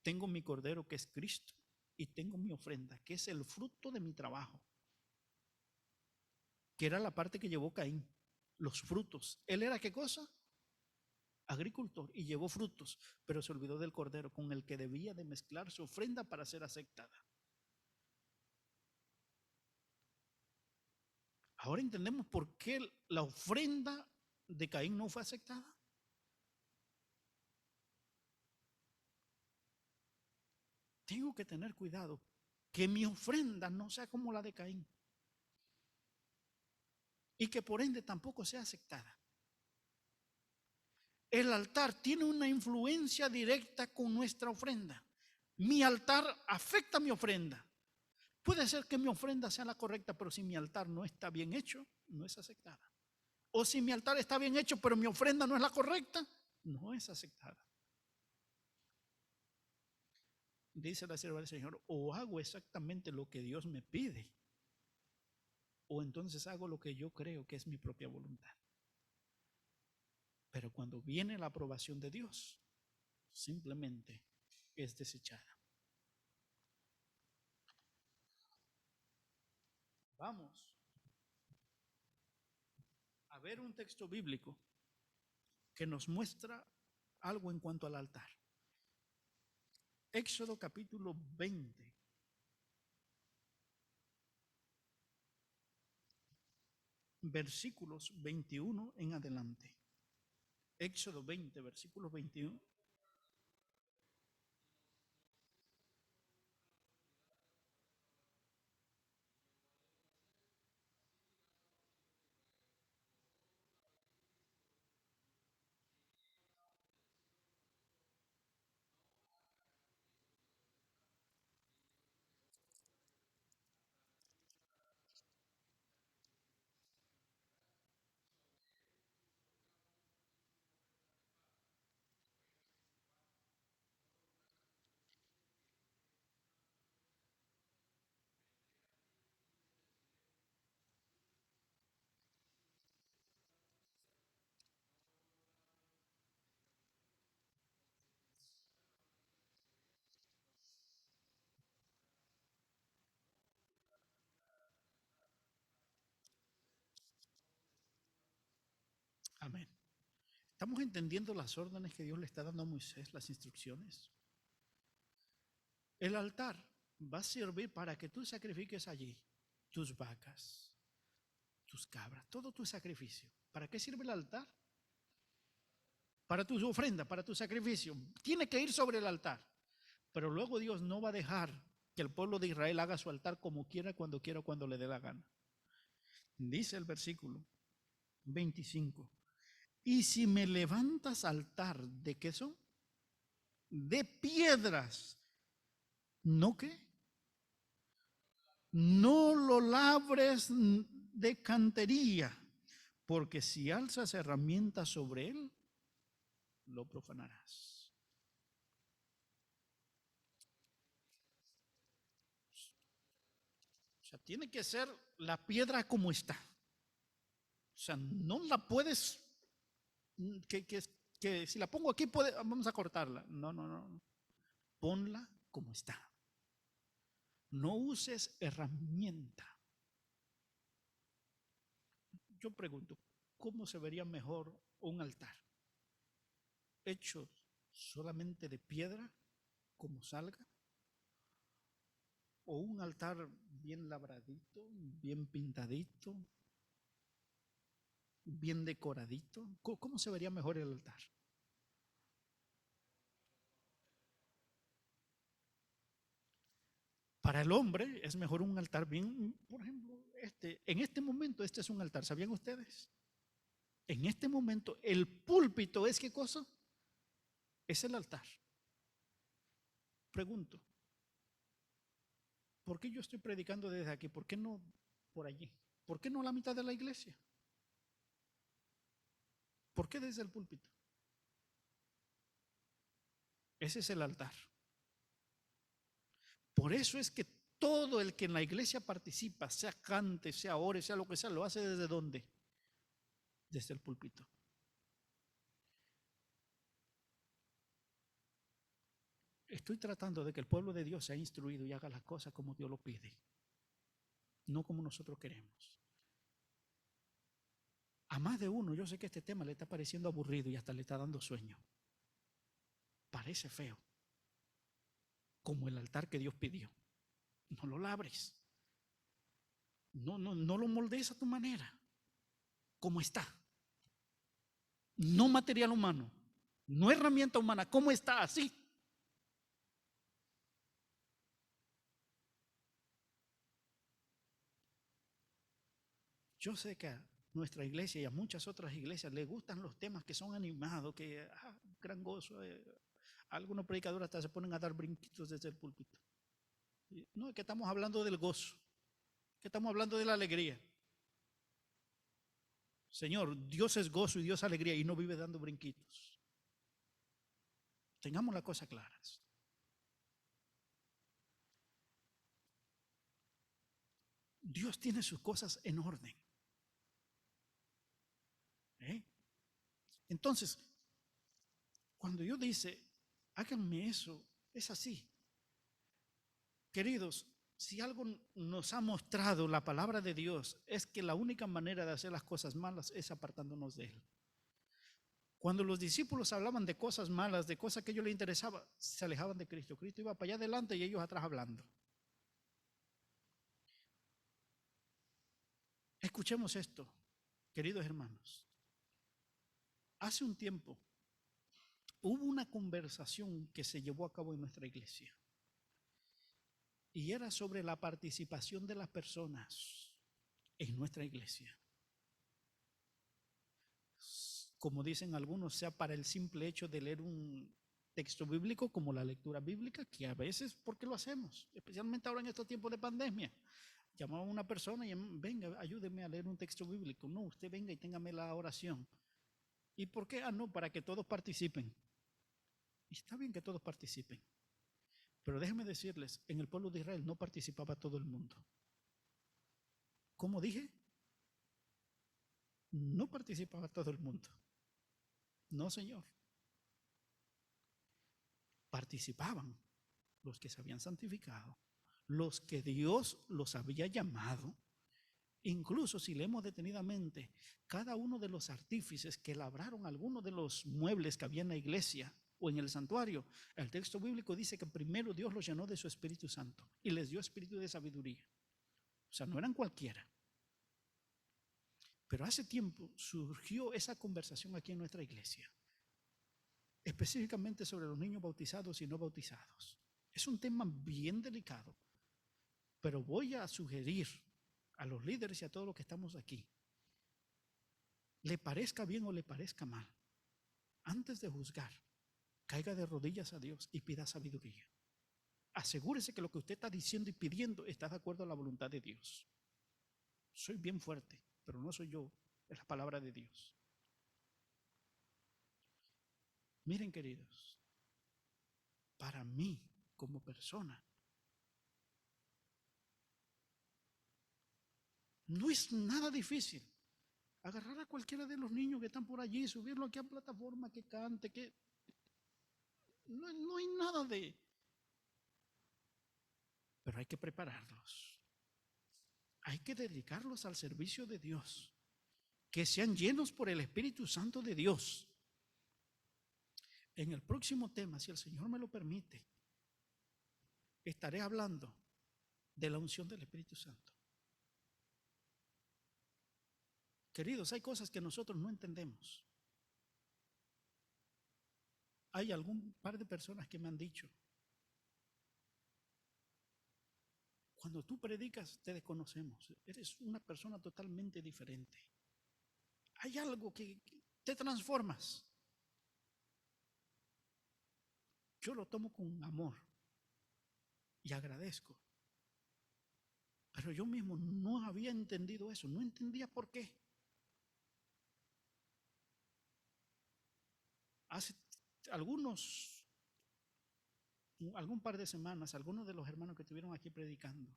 Tengo mi cordero que es Cristo y tengo mi ofrenda, que es el fruto de mi trabajo, que era la parte que llevó Caín, los frutos. ¿Él era qué cosa? Agricultor, y llevó frutos, pero se olvidó del cordero con el que debía de mezclar su ofrenda para ser aceptada. Ahora entendemos por qué la ofrenda de Caín no fue aceptada. Tengo que tener cuidado que mi ofrenda no sea como la de Caín y que por ende tampoco sea aceptada. El altar tiene una influencia directa con nuestra ofrenda. Mi altar afecta mi ofrenda. Puede ser que mi ofrenda sea la correcta, pero si mi altar no está bien hecho, no es aceptada. O si mi altar está bien hecho, pero mi ofrenda no es la correcta, no es aceptada. Dice la sierva del Señor, o hago exactamente lo que Dios me pide, o entonces hago lo que yo creo que es mi propia voluntad. Pero cuando viene la aprobación de Dios, simplemente es desechada. Vamos a ver un texto bíblico que nos muestra algo en cuanto al altar. Éxodo capítulo 20. Versículos 21 en adelante. Éxodo 20, versículos 21. Amén. ¿Estamos entendiendo las órdenes que Dios le está dando a Moisés, las instrucciones? El altar va a servir para que tú sacrifiques allí tus vacas, tus cabras, todo tu sacrificio. ¿Para qué sirve el altar? Para tu ofrenda, para tu sacrificio. Tiene que ir sobre el altar. Pero luego Dios no va a dejar que el pueblo de Israel haga su altar como quiera, cuando le dé la gana. Dice el versículo 25. Y si me levantas altar, ¿de qué son? De piedras. ¿No qué? No lo labres de cantería, porque si alzas herramientas sobre él, lo profanarás. O sea, tiene que ser la piedra como está. O sea, no la puedes, que si la pongo aquí, vamos a cortarla. No, no, no. Ponla como está. No uses herramienta. Yo pregunto, ¿cómo se vería mejor un altar? ¿Hecho solamente de piedra, como salga? ¿O un altar bien labradito, bien pintadito, bien decoradito? ¿Cómo se vería mejor el altar? Para el hombre es mejor un altar bien, por ejemplo, en este momento este es un altar, ¿sabían ustedes? En este momento el púlpito es ¿qué cosa? Es el altar. Pregunto, ¿por qué yo estoy predicando desde aquí? ¿Por qué no por allí? ¿Por qué no la mitad de la iglesia? ¿Por qué desde el púlpito? Ese es el altar. Por eso es que todo el que en la iglesia participa, sea cante, sea ore, sea lo que sea, lo hace desde ¿dónde? desde el púlpito. Estoy tratando de que el pueblo de Dios sea instruido y haga las cosas como Dios lo pide, no como nosotros queremos. A más de uno, yo sé que este tema le está pareciendo aburrido y hasta le está dando sueño. Parece feo, como el altar que Dios pidió. No lo labres. No lo moldees a tu manera, como está. No material humano, no herramienta humana, como está, así. Yo sé que a nuestra iglesia y a muchas otras iglesias les gustan los temas que son animados, que gran gozo. Algunos predicadores hasta se ponen a dar brinquitos desde el púlpito. No, es que estamos hablando del gozo, que estamos hablando de la alegría. Señor, Dios es gozo y Dios es alegría y no vive dando brinquitos. Tengamos las cosas claras. Dios tiene sus cosas en orden. Entonces, cuando Dios dice, háganme eso, es así. Queridos, si algo nos ha mostrado la palabra de Dios, es que la única manera de hacer las cosas malas es apartándonos de Él. Cuando los discípulos hablaban de cosas malas, de cosas que a ellos les interesaba, se alejaban de Cristo. Cristo iba para allá adelante y ellos atrás hablando. Escuchemos esto, queridos hermanos. Hace un tiempo hubo una conversación que se llevó a cabo en nuestra iglesia y era sobre la participación de las personas en nuestra iglesia. Como dicen algunos, sea para el simple hecho de leer un texto bíblico como la lectura bíblica, que a veces, ¿por qué lo hacemos? Especialmente ahora en estos tiempos de pandemia. Llamamos a una persona y venga, ayúdeme a leer un texto bíblico. No, usted venga y téngame la oración. ¿Y por qué? No, para que todos participen. Y está bien que todos participen. Pero déjenme decirles, en el pueblo de Israel no participaba todo el mundo. ¿Cómo dije? No participaba todo el mundo. No, Señor. Participaban los que se habían santificado, los que Dios los había llamado. Incluso si leemos detenidamente, cada uno de los artífices que labraron algunos de los muebles que había en la iglesia o en el santuario, el texto bíblico dice que primero Dios los llenó de su Espíritu Santo y les dio espíritu de sabiduría. O sea, no eran cualquiera. Pero hace tiempo surgió esa conversación aquí en nuestra iglesia, específicamente sobre los niños bautizados y no bautizados. Es un tema bien delicado, pero voy a sugerir a los líderes y a todos los que estamos aquí, le parezca bien o le parezca mal, antes de juzgar, caiga de rodillas a Dios y pida sabiduría. Asegúrese que lo que usted está diciendo y pidiendo está de acuerdo a la voluntad de Dios. Soy bien fuerte, pero no soy yo, es la palabra de Dios. Miren, queridos, para mí como persona, no es nada difícil agarrar a cualquiera de los niños que están por allí, subirlo aquí a plataforma, que cante, que no hay nada de... Pero hay que prepararlos. Hay que dedicarlos al servicio de Dios. Que sean llenos por el Espíritu Santo de Dios. En el próximo tema, si el Señor me lo permite, estaré hablando de la unción del Espíritu Santo. Queridos, hay cosas que nosotros no entendemos. Hay algún par de personas que me han dicho, cuando tú predicas te desconocemos, eres una persona totalmente diferente. Hay algo que te transformas. Yo lo tomo con amor y agradezco. Pero yo mismo no había entendido eso, no entendía por qué. Hace algún par de semanas, algunos de los hermanos que estuvieron aquí predicando,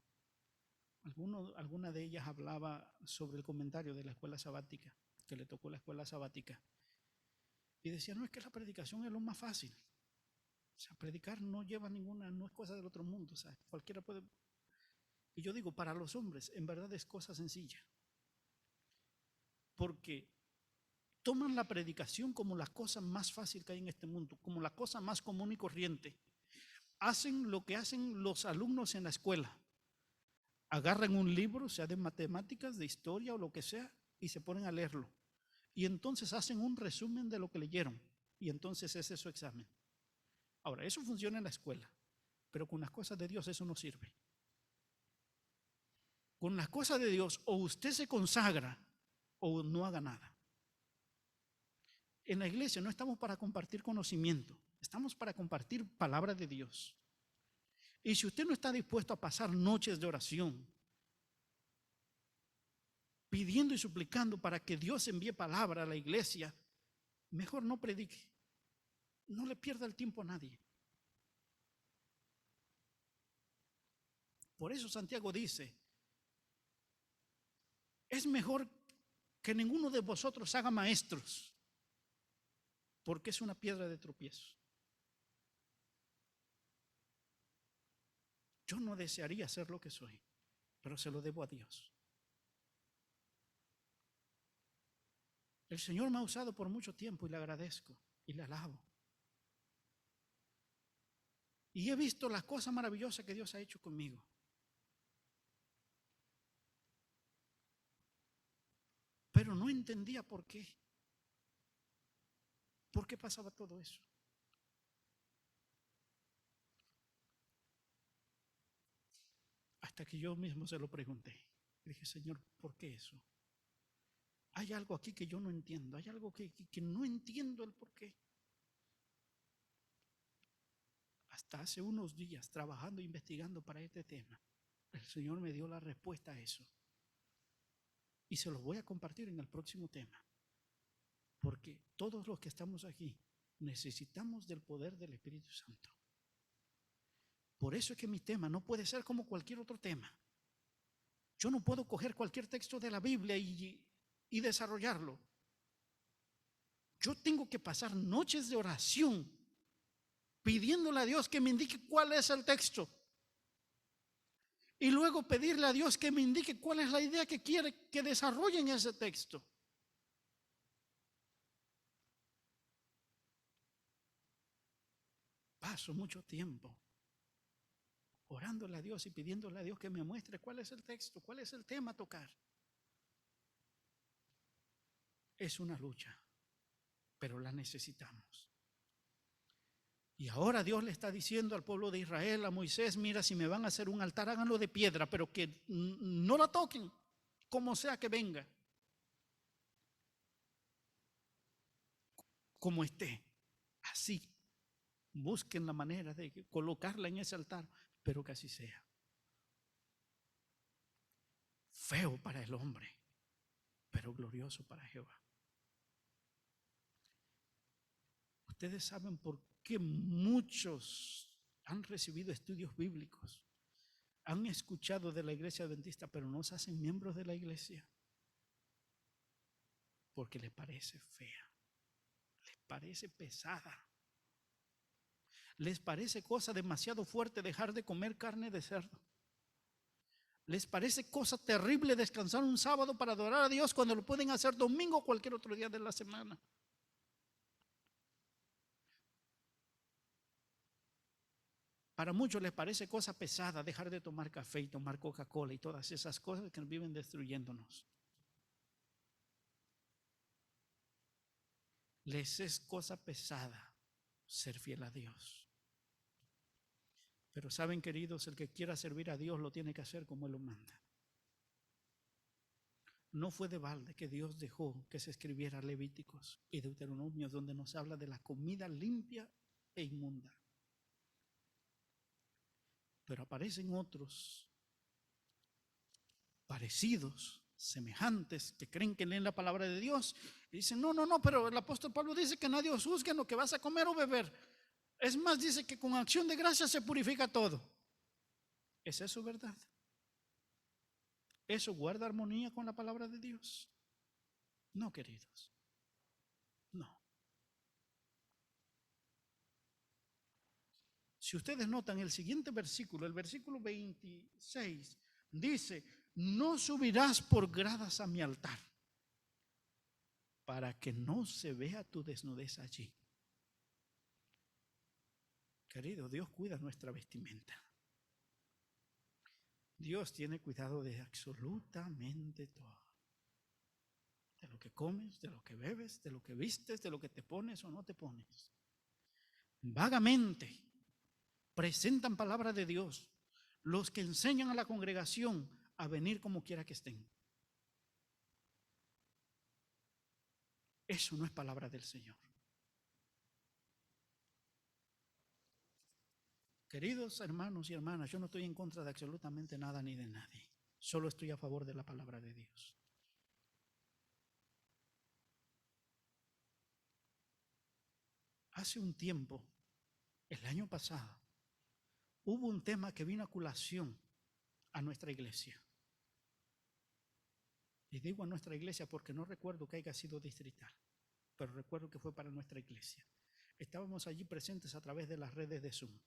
alguna de ellas hablaba sobre el comentario de la escuela sabática, que le tocó la escuela sabática. Y decía, no, es que la predicación es lo más fácil. O sea, predicar no lleva ninguna, no es cosa del otro mundo. O sea, cualquiera puede. Y yo digo, para los hombres, en verdad es cosa sencilla. Porque toman la predicación como la cosa más fácil que hay en este mundo, como la cosa más común y corriente. Hacen lo que hacen los alumnos en la escuela. Agarran un libro, sea de matemáticas, de historia o lo que sea, y se ponen a leerlo. Y entonces hacen un resumen de lo que leyeron. Y entonces ese es su examen. Ahora, eso funciona en la escuela, pero con las cosas de Dios eso no sirve. Con las cosas de Dios o usted se consagra o no haga nada. En la iglesia no estamos para compartir conocimiento, estamos para compartir palabra de Dios. Y si usted no está dispuesto a pasar noches de oración, pidiendo y suplicando para que Dios envíe palabra a la iglesia, mejor no predique. No le pierda el tiempo a nadie. Por eso Santiago dice, es mejor que ninguno de vosotros haga maestros, porque es una piedra de tropiezo. Yo no desearía ser lo que soy, pero se lo debo a Dios. El Señor me ha usado por mucho tiempo y le agradezco y le alabo. Y he visto las cosas maravillosas que Dios ha hecho conmigo. Pero no entendía por qué. ¿Por qué pasaba todo eso? Hasta que yo mismo se lo pregunté. Y dije, Señor, ¿por qué eso? Hay algo aquí que yo no entiendo. Hay algo que no entiendo el por qué. Hasta hace unos días, trabajando e investigando para este tema, el Señor me dio la respuesta a eso. Y se los voy a compartir en el próximo tema. Porque todos los que estamos aquí necesitamos del poder del Espíritu Santo. Por eso es que mi tema no puede ser como cualquier otro tema. Yo no puedo coger cualquier texto de la Biblia y desarrollarlo. Yo tengo que pasar noches de oración pidiéndole a Dios que me indique cuál es el texto. Y luego pedirle a Dios que me indique cuál es la idea que quiere que desarrolle en ese texto. Paso mucho tiempo orándole a Dios y pidiéndole a Dios que me muestre cuál es el texto, cuál es el tema a tocar. Es una lucha, pero la necesitamos. Y ahora Dios le está diciendo al pueblo de Israel, a Moisés, mira, si me van a hacer un altar, háganlo de piedra, pero que no la toquen, como sea que venga. Como esté, así. Busquen la manera de colocarla en ese altar, pero que así sea. Feo para el hombre, pero glorioso para Jehová. Ustedes saben por qué muchos han recibido estudios bíblicos, han escuchado de la iglesia adventista, pero no se hacen miembros de la iglesia, porque les parece fea, les parece pesada, les parece cosa demasiado fuerte dejar de comer carne de cerdo. Les parece cosa terrible descansar un sábado para adorar a Dios cuando lo pueden hacer domingo o cualquier otro día de la semana. Para muchos les parece cosa pesada dejar de tomar café y tomar Coca-Cola y todas esas cosas que viven destruyéndonos. Les es cosa pesada ser fiel a Dios. Pero saben, queridos, el que quiera servir a Dios lo tiene que hacer como Él lo manda. No fue de balde que Dios dejó que se escribiera Levíticos y Deuteronomios, donde nos habla de la comida limpia e inmunda. Pero aparecen otros parecidos, semejantes, que creen que leen la palabra de Dios y dicen, no, pero el apóstol Pablo dice que nadie os juzgue en lo que vas a comer o beber. Es más, dice que con acción de gracias se purifica todo. ¿Es eso verdad? ¿Eso guarda armonía con la palabra de Dios? No, queridos, no. Si ustedes notan el siguiente versículo, el versículo 26, dice, no subirás por gradas a mi altar para que no se vea tu desnudez allí. Querido, Dios cuida nuestra vestimenta. Dios tiene cuidado de absolutamente todo. De lo que comes, de lo que bebes, de lo que vistes, de lo que te pones o no te pones. Vagamente presentan palabra de Dios los que enseñan a la congregación a venir como quiera que estén. Eso no es palabra del Señor. Queridos hermanos y hermanas, yo no estoy en contra de absolutamente nada ni de nadie. Solo estoy a favor de la palabra de Dios. Hace un tiempo, el año pasado, hubo un tema que vino a colación a nuestra iglesia. Y digo a nuestra iglesia porque no recuerdo que haya sido distrital, pero recuerdo que fue para nuestra iglesia. Estábamos allí presentes a través de las redes de Zoom.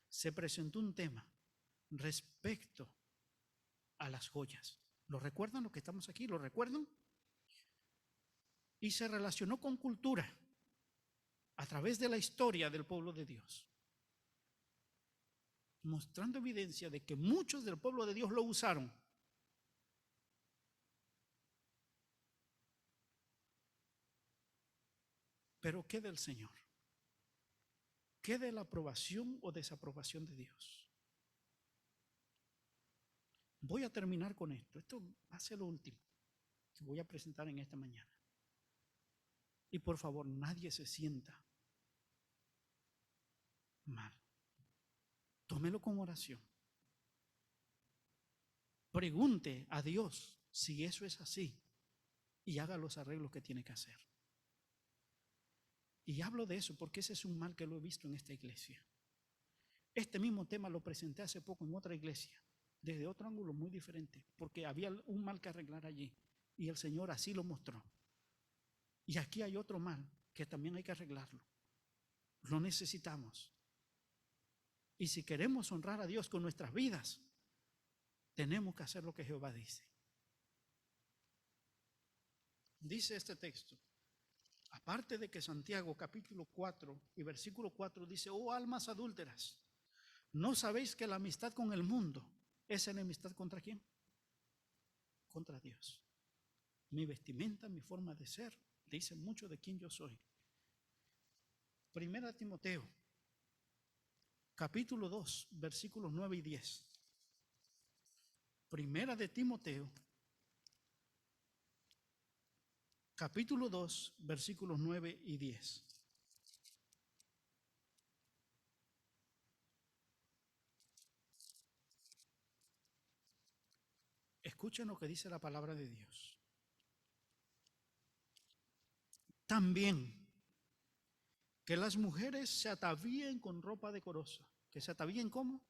Se presentó un tema respecto a las joyas. ¿Lo recuerdan los que estamos aquí? ¿Lo recuerdan? Y se relacionó con cultura a través de la historia del pueblo de Dios, mostrando evidencia de que muchos del pueblo de Dios lo usaron. Pero ¿qué del Señor? ¿Qué de la aprobación o desaprobación de Dios? Voy a terminar con esto. Esto va a ser lo último que voy a presentar en esta mañana. Y por favor, nadie se sienta mal. Tómelo como oración. Pregunte a Dios si eso es así y haga los arreglos que tiene que hacer. Y hablo de eso porque ese es un mal que lo he visto en esta iglesia. Este mismo tema lo presenté hace poco en otra iglesia, desde otro ángulo muy diferente, porque había un mal que arreglar allí y el Señor así lo mostró. Y aquí hay otro mal que también hay que arreglarlo. Lo necesitamos. Y si queremos honrar a Dios con nuestras vidas, tenemos que hacer lo que Jehová dice. Dice este texto, aparte de que Santiago capítulo 4 y versículo 4 dice, oh almas adúlteras, ¿no sabéis que la amistad con el mundo es enemistad contra quién? Contra Dios. Mi vestimenta, mi forma de ser, dice mucho de quién yo soy. Primera Timoteo, capítulo 2, versículos 9 y 10. Primera de Timoteo, capítulo 2, versículos 9 y 10. Escuchen lo que dice la palabra de Dios. También que las mujeres se atavíen con ropa decorosa. ¿Que se atavíen cómo?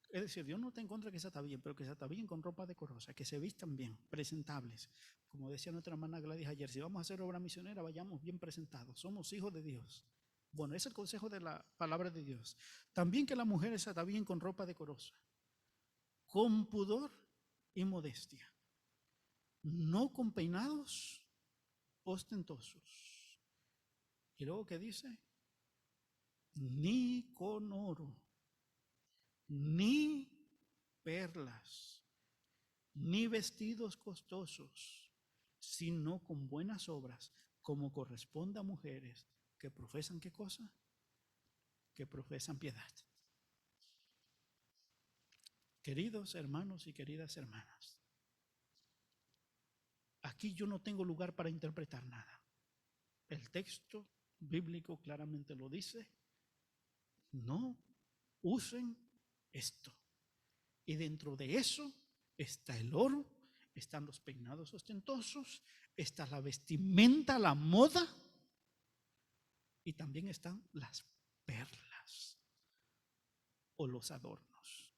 Es decir, Dios no está en contra de que se atavíen, pero que se atavíen con ropa decorosa, que se vistan bien, presentables. Como decía nuestra hermana Gladys ayer, si vamos a hacer obra misionera, vayamos bien presentados. Somos hijos de Dios. Bueno, ese es el consejo de la palabra de Dios. También que las mujeres se atavíen con ropa decorosa, con pudor y modestia, no con peinados ostentosos. Y luego, ¿qué dice? Ni con oro, ni perlas, ni vestidos costosos, sino con buenas obras, como corresponde a mujeres que profesan ¿qué cosa? Que profesan piedad. Queridos hermanos y queridas hermanas, aquí yo no tengo lugar para interpretar nada. El texto bíblico claramente lo dice. No usen esto. Y dentro de eso está el oro, están los peinados ostentosos, está la vestimenta, la moda, y también están las perlas o los adornos.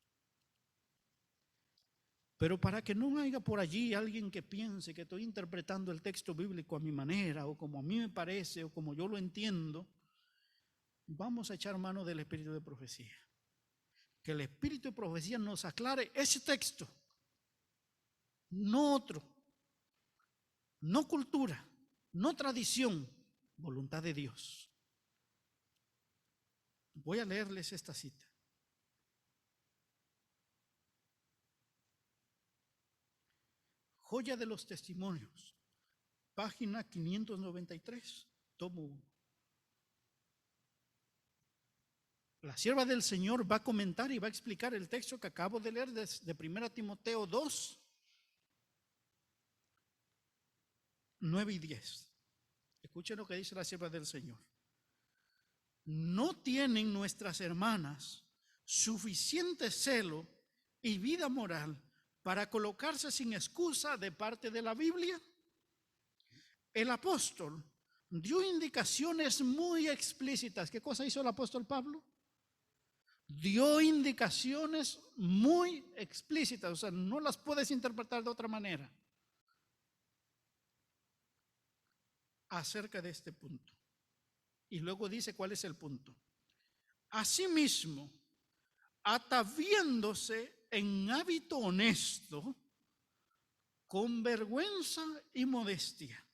Pero para que no haya por allí alguien que piense que estoy interpretando el texto bíblico a mi manera o como a mí me parece o como yo lo entiendo, vamos a echar mano del espíritu de profecía. Que el espíritu de profecía nos aclare ese texto, no otro, no cultura, no tradición, voluntad de Dios. Voy a leerles esta cita. Joya de los Testimonios, página 593, tomo 1. La sierva del Señor va a comentar y va a explicar el texto que acabo de leer de 1 Timoteo 2, 9 y 10. Escuchen lo que dice la sierva del Señor. ¿No tienen nuestras hermanas suficiente celo y vida moral para colocarse sin excusa de parte de la Biblia? El apóstol dio indicaciones muy explícitas. ¿Qué cosa hizo el apóstol Pablo? Dio indicaciones muy explícitas, o sea, no las puedes interpretar de otra manera acerca de este punto. Y luego dice cuál es el punto. Asimismo, ataviándose en hábito honesto, con vergüenza y modestia,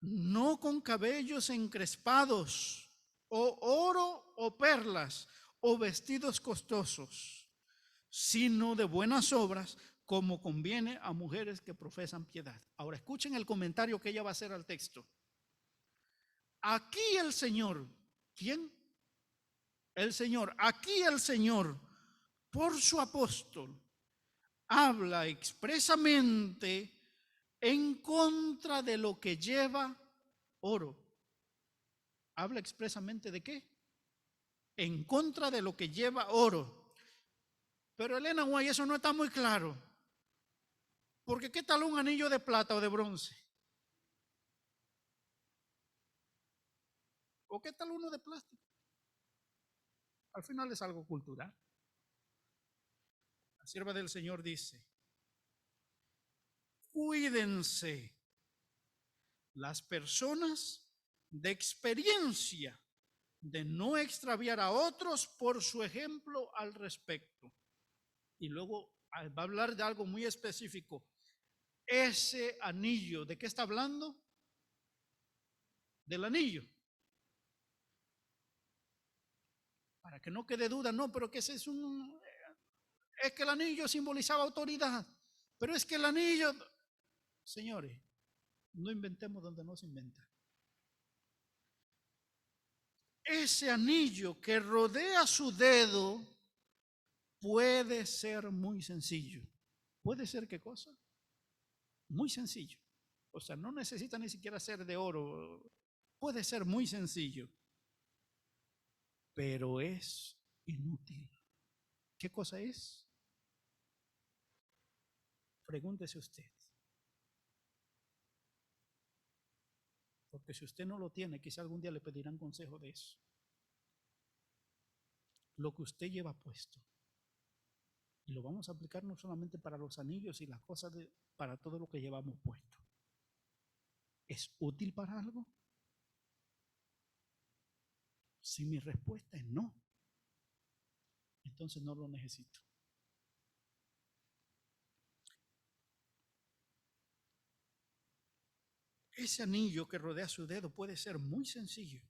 no con cabellos encrespados, o oro o perlas, o vestidos costosos, sino de buenas obras, como conviene a mujeres que profesan piedad. Ahora escuchen el comentario que ella va a hacer al texto. Aquí el Señor, ¿quién? El Señor, aquí el Señor, por su apóstol, habla expresamente en contra de lo que lleva oro. ¿Habla expresamente de qué? En contra de lo que lleva oro. Pero Elena Guay, eso no está muy claro. Porque ¿qué tal un anillo de plata o de bronce? ¿O qué tal uno de plástico? Al final es algo cultural. La sierva del Señor dice, cuídense las personas de experiencia de no extraviar a otros por su ejemplo al respecto. Y luego va a hablar de algo muy específico. Ese anillo, ¿de qué está hablando? Del anillo. Para que no quede duda, no, pero que ese es que el anillo simbolizaba autoridad. Pero es que el anillo, señores, no inventemos donde no se inventa. Ese anillo que rodea su dedo puede ser muy sencillo. ¿Puede ser qué cosa? Muy sencillo. O sea, no necesita ni siquiera ser de oro. Puede ser muy sencillo. Pero es inútil. ¿Qué cosa es? Pregúntese usted. Porque si usted no lo tiene, quizá algún día le pedirán consejo de eso. Lo que usted lleva puesto. Y lo vamos a aplicar no solamente para los anillos y las cosas, para todo lo que llevamos puesto. ¿Es útil para algo? Si mi respuesta es no, entonces no lo necesito. Ese anillo que rodea su dedo puede ser muy sencillo,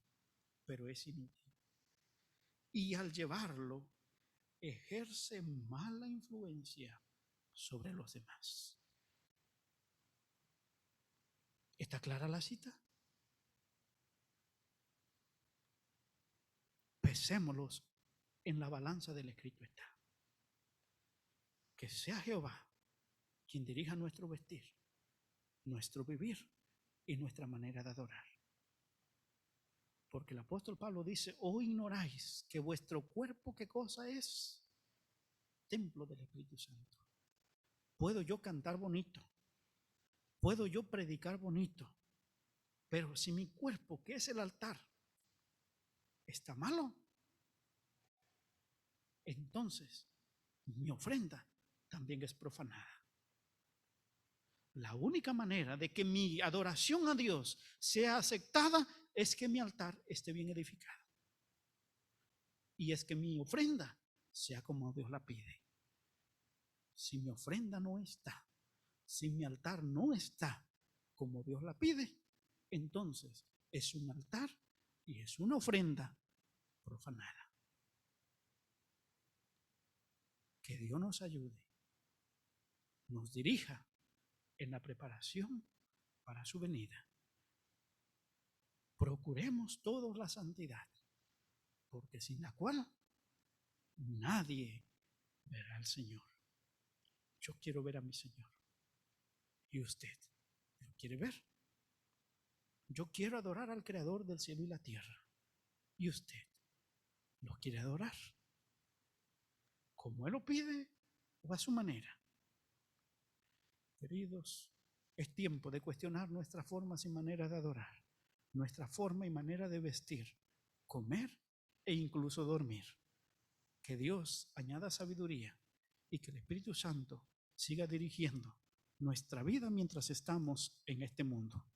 pero es inútil. Y al llevarlo, ejerce mala influencia sobre los demás. ¿Está clara la cita? Pesémoslos en la balanza del escrito está. Que sea Jehová quien dirija nuestro vestir, nuestro vivir y nuestra manera de adorar. Porque el apóstol Pablo dice, ¿o ignoráis que vuestro cuerpo qué cosa es? Templo del Espíritu Santo. Puedo yo cantar bonito, puedo yo predicar bonito, pero si mi cuerpo, que es el altar, está malo, entonces mi ofrenda también es profanada. La única manera de que mi adoración a Dios sea aceptada es que mi altar esté bien edificado. Y es que mi ofrenda sea como Dios la pide. Si mi ofrenda no está, si mi altar no está como Dios la pide, entonces es un altar y es una ofrenda profanada. Que Dios nos ayude, nos dirija en la preparación para su venida. Procuremos todos la santidad, porque sin la cual nadie verá al Señor. Yo quiero ver a mi Señor. ¿Y usted lo quiere ver? Yo quiero adorar al Creador del cielo y la tierra. ¿Y usted lo quiere adorar? ¿Como Él lo pide o a su manera? Queridos, es tiempo de cuestionar nuestras formas y maneras de adorar, nuestra forma y manera de vestir, comer e incluso dormir. Que Dios añada sabiduría y que el Espíritu Santo siga dirigiendo nuestra vida mientras estamos en este mundo.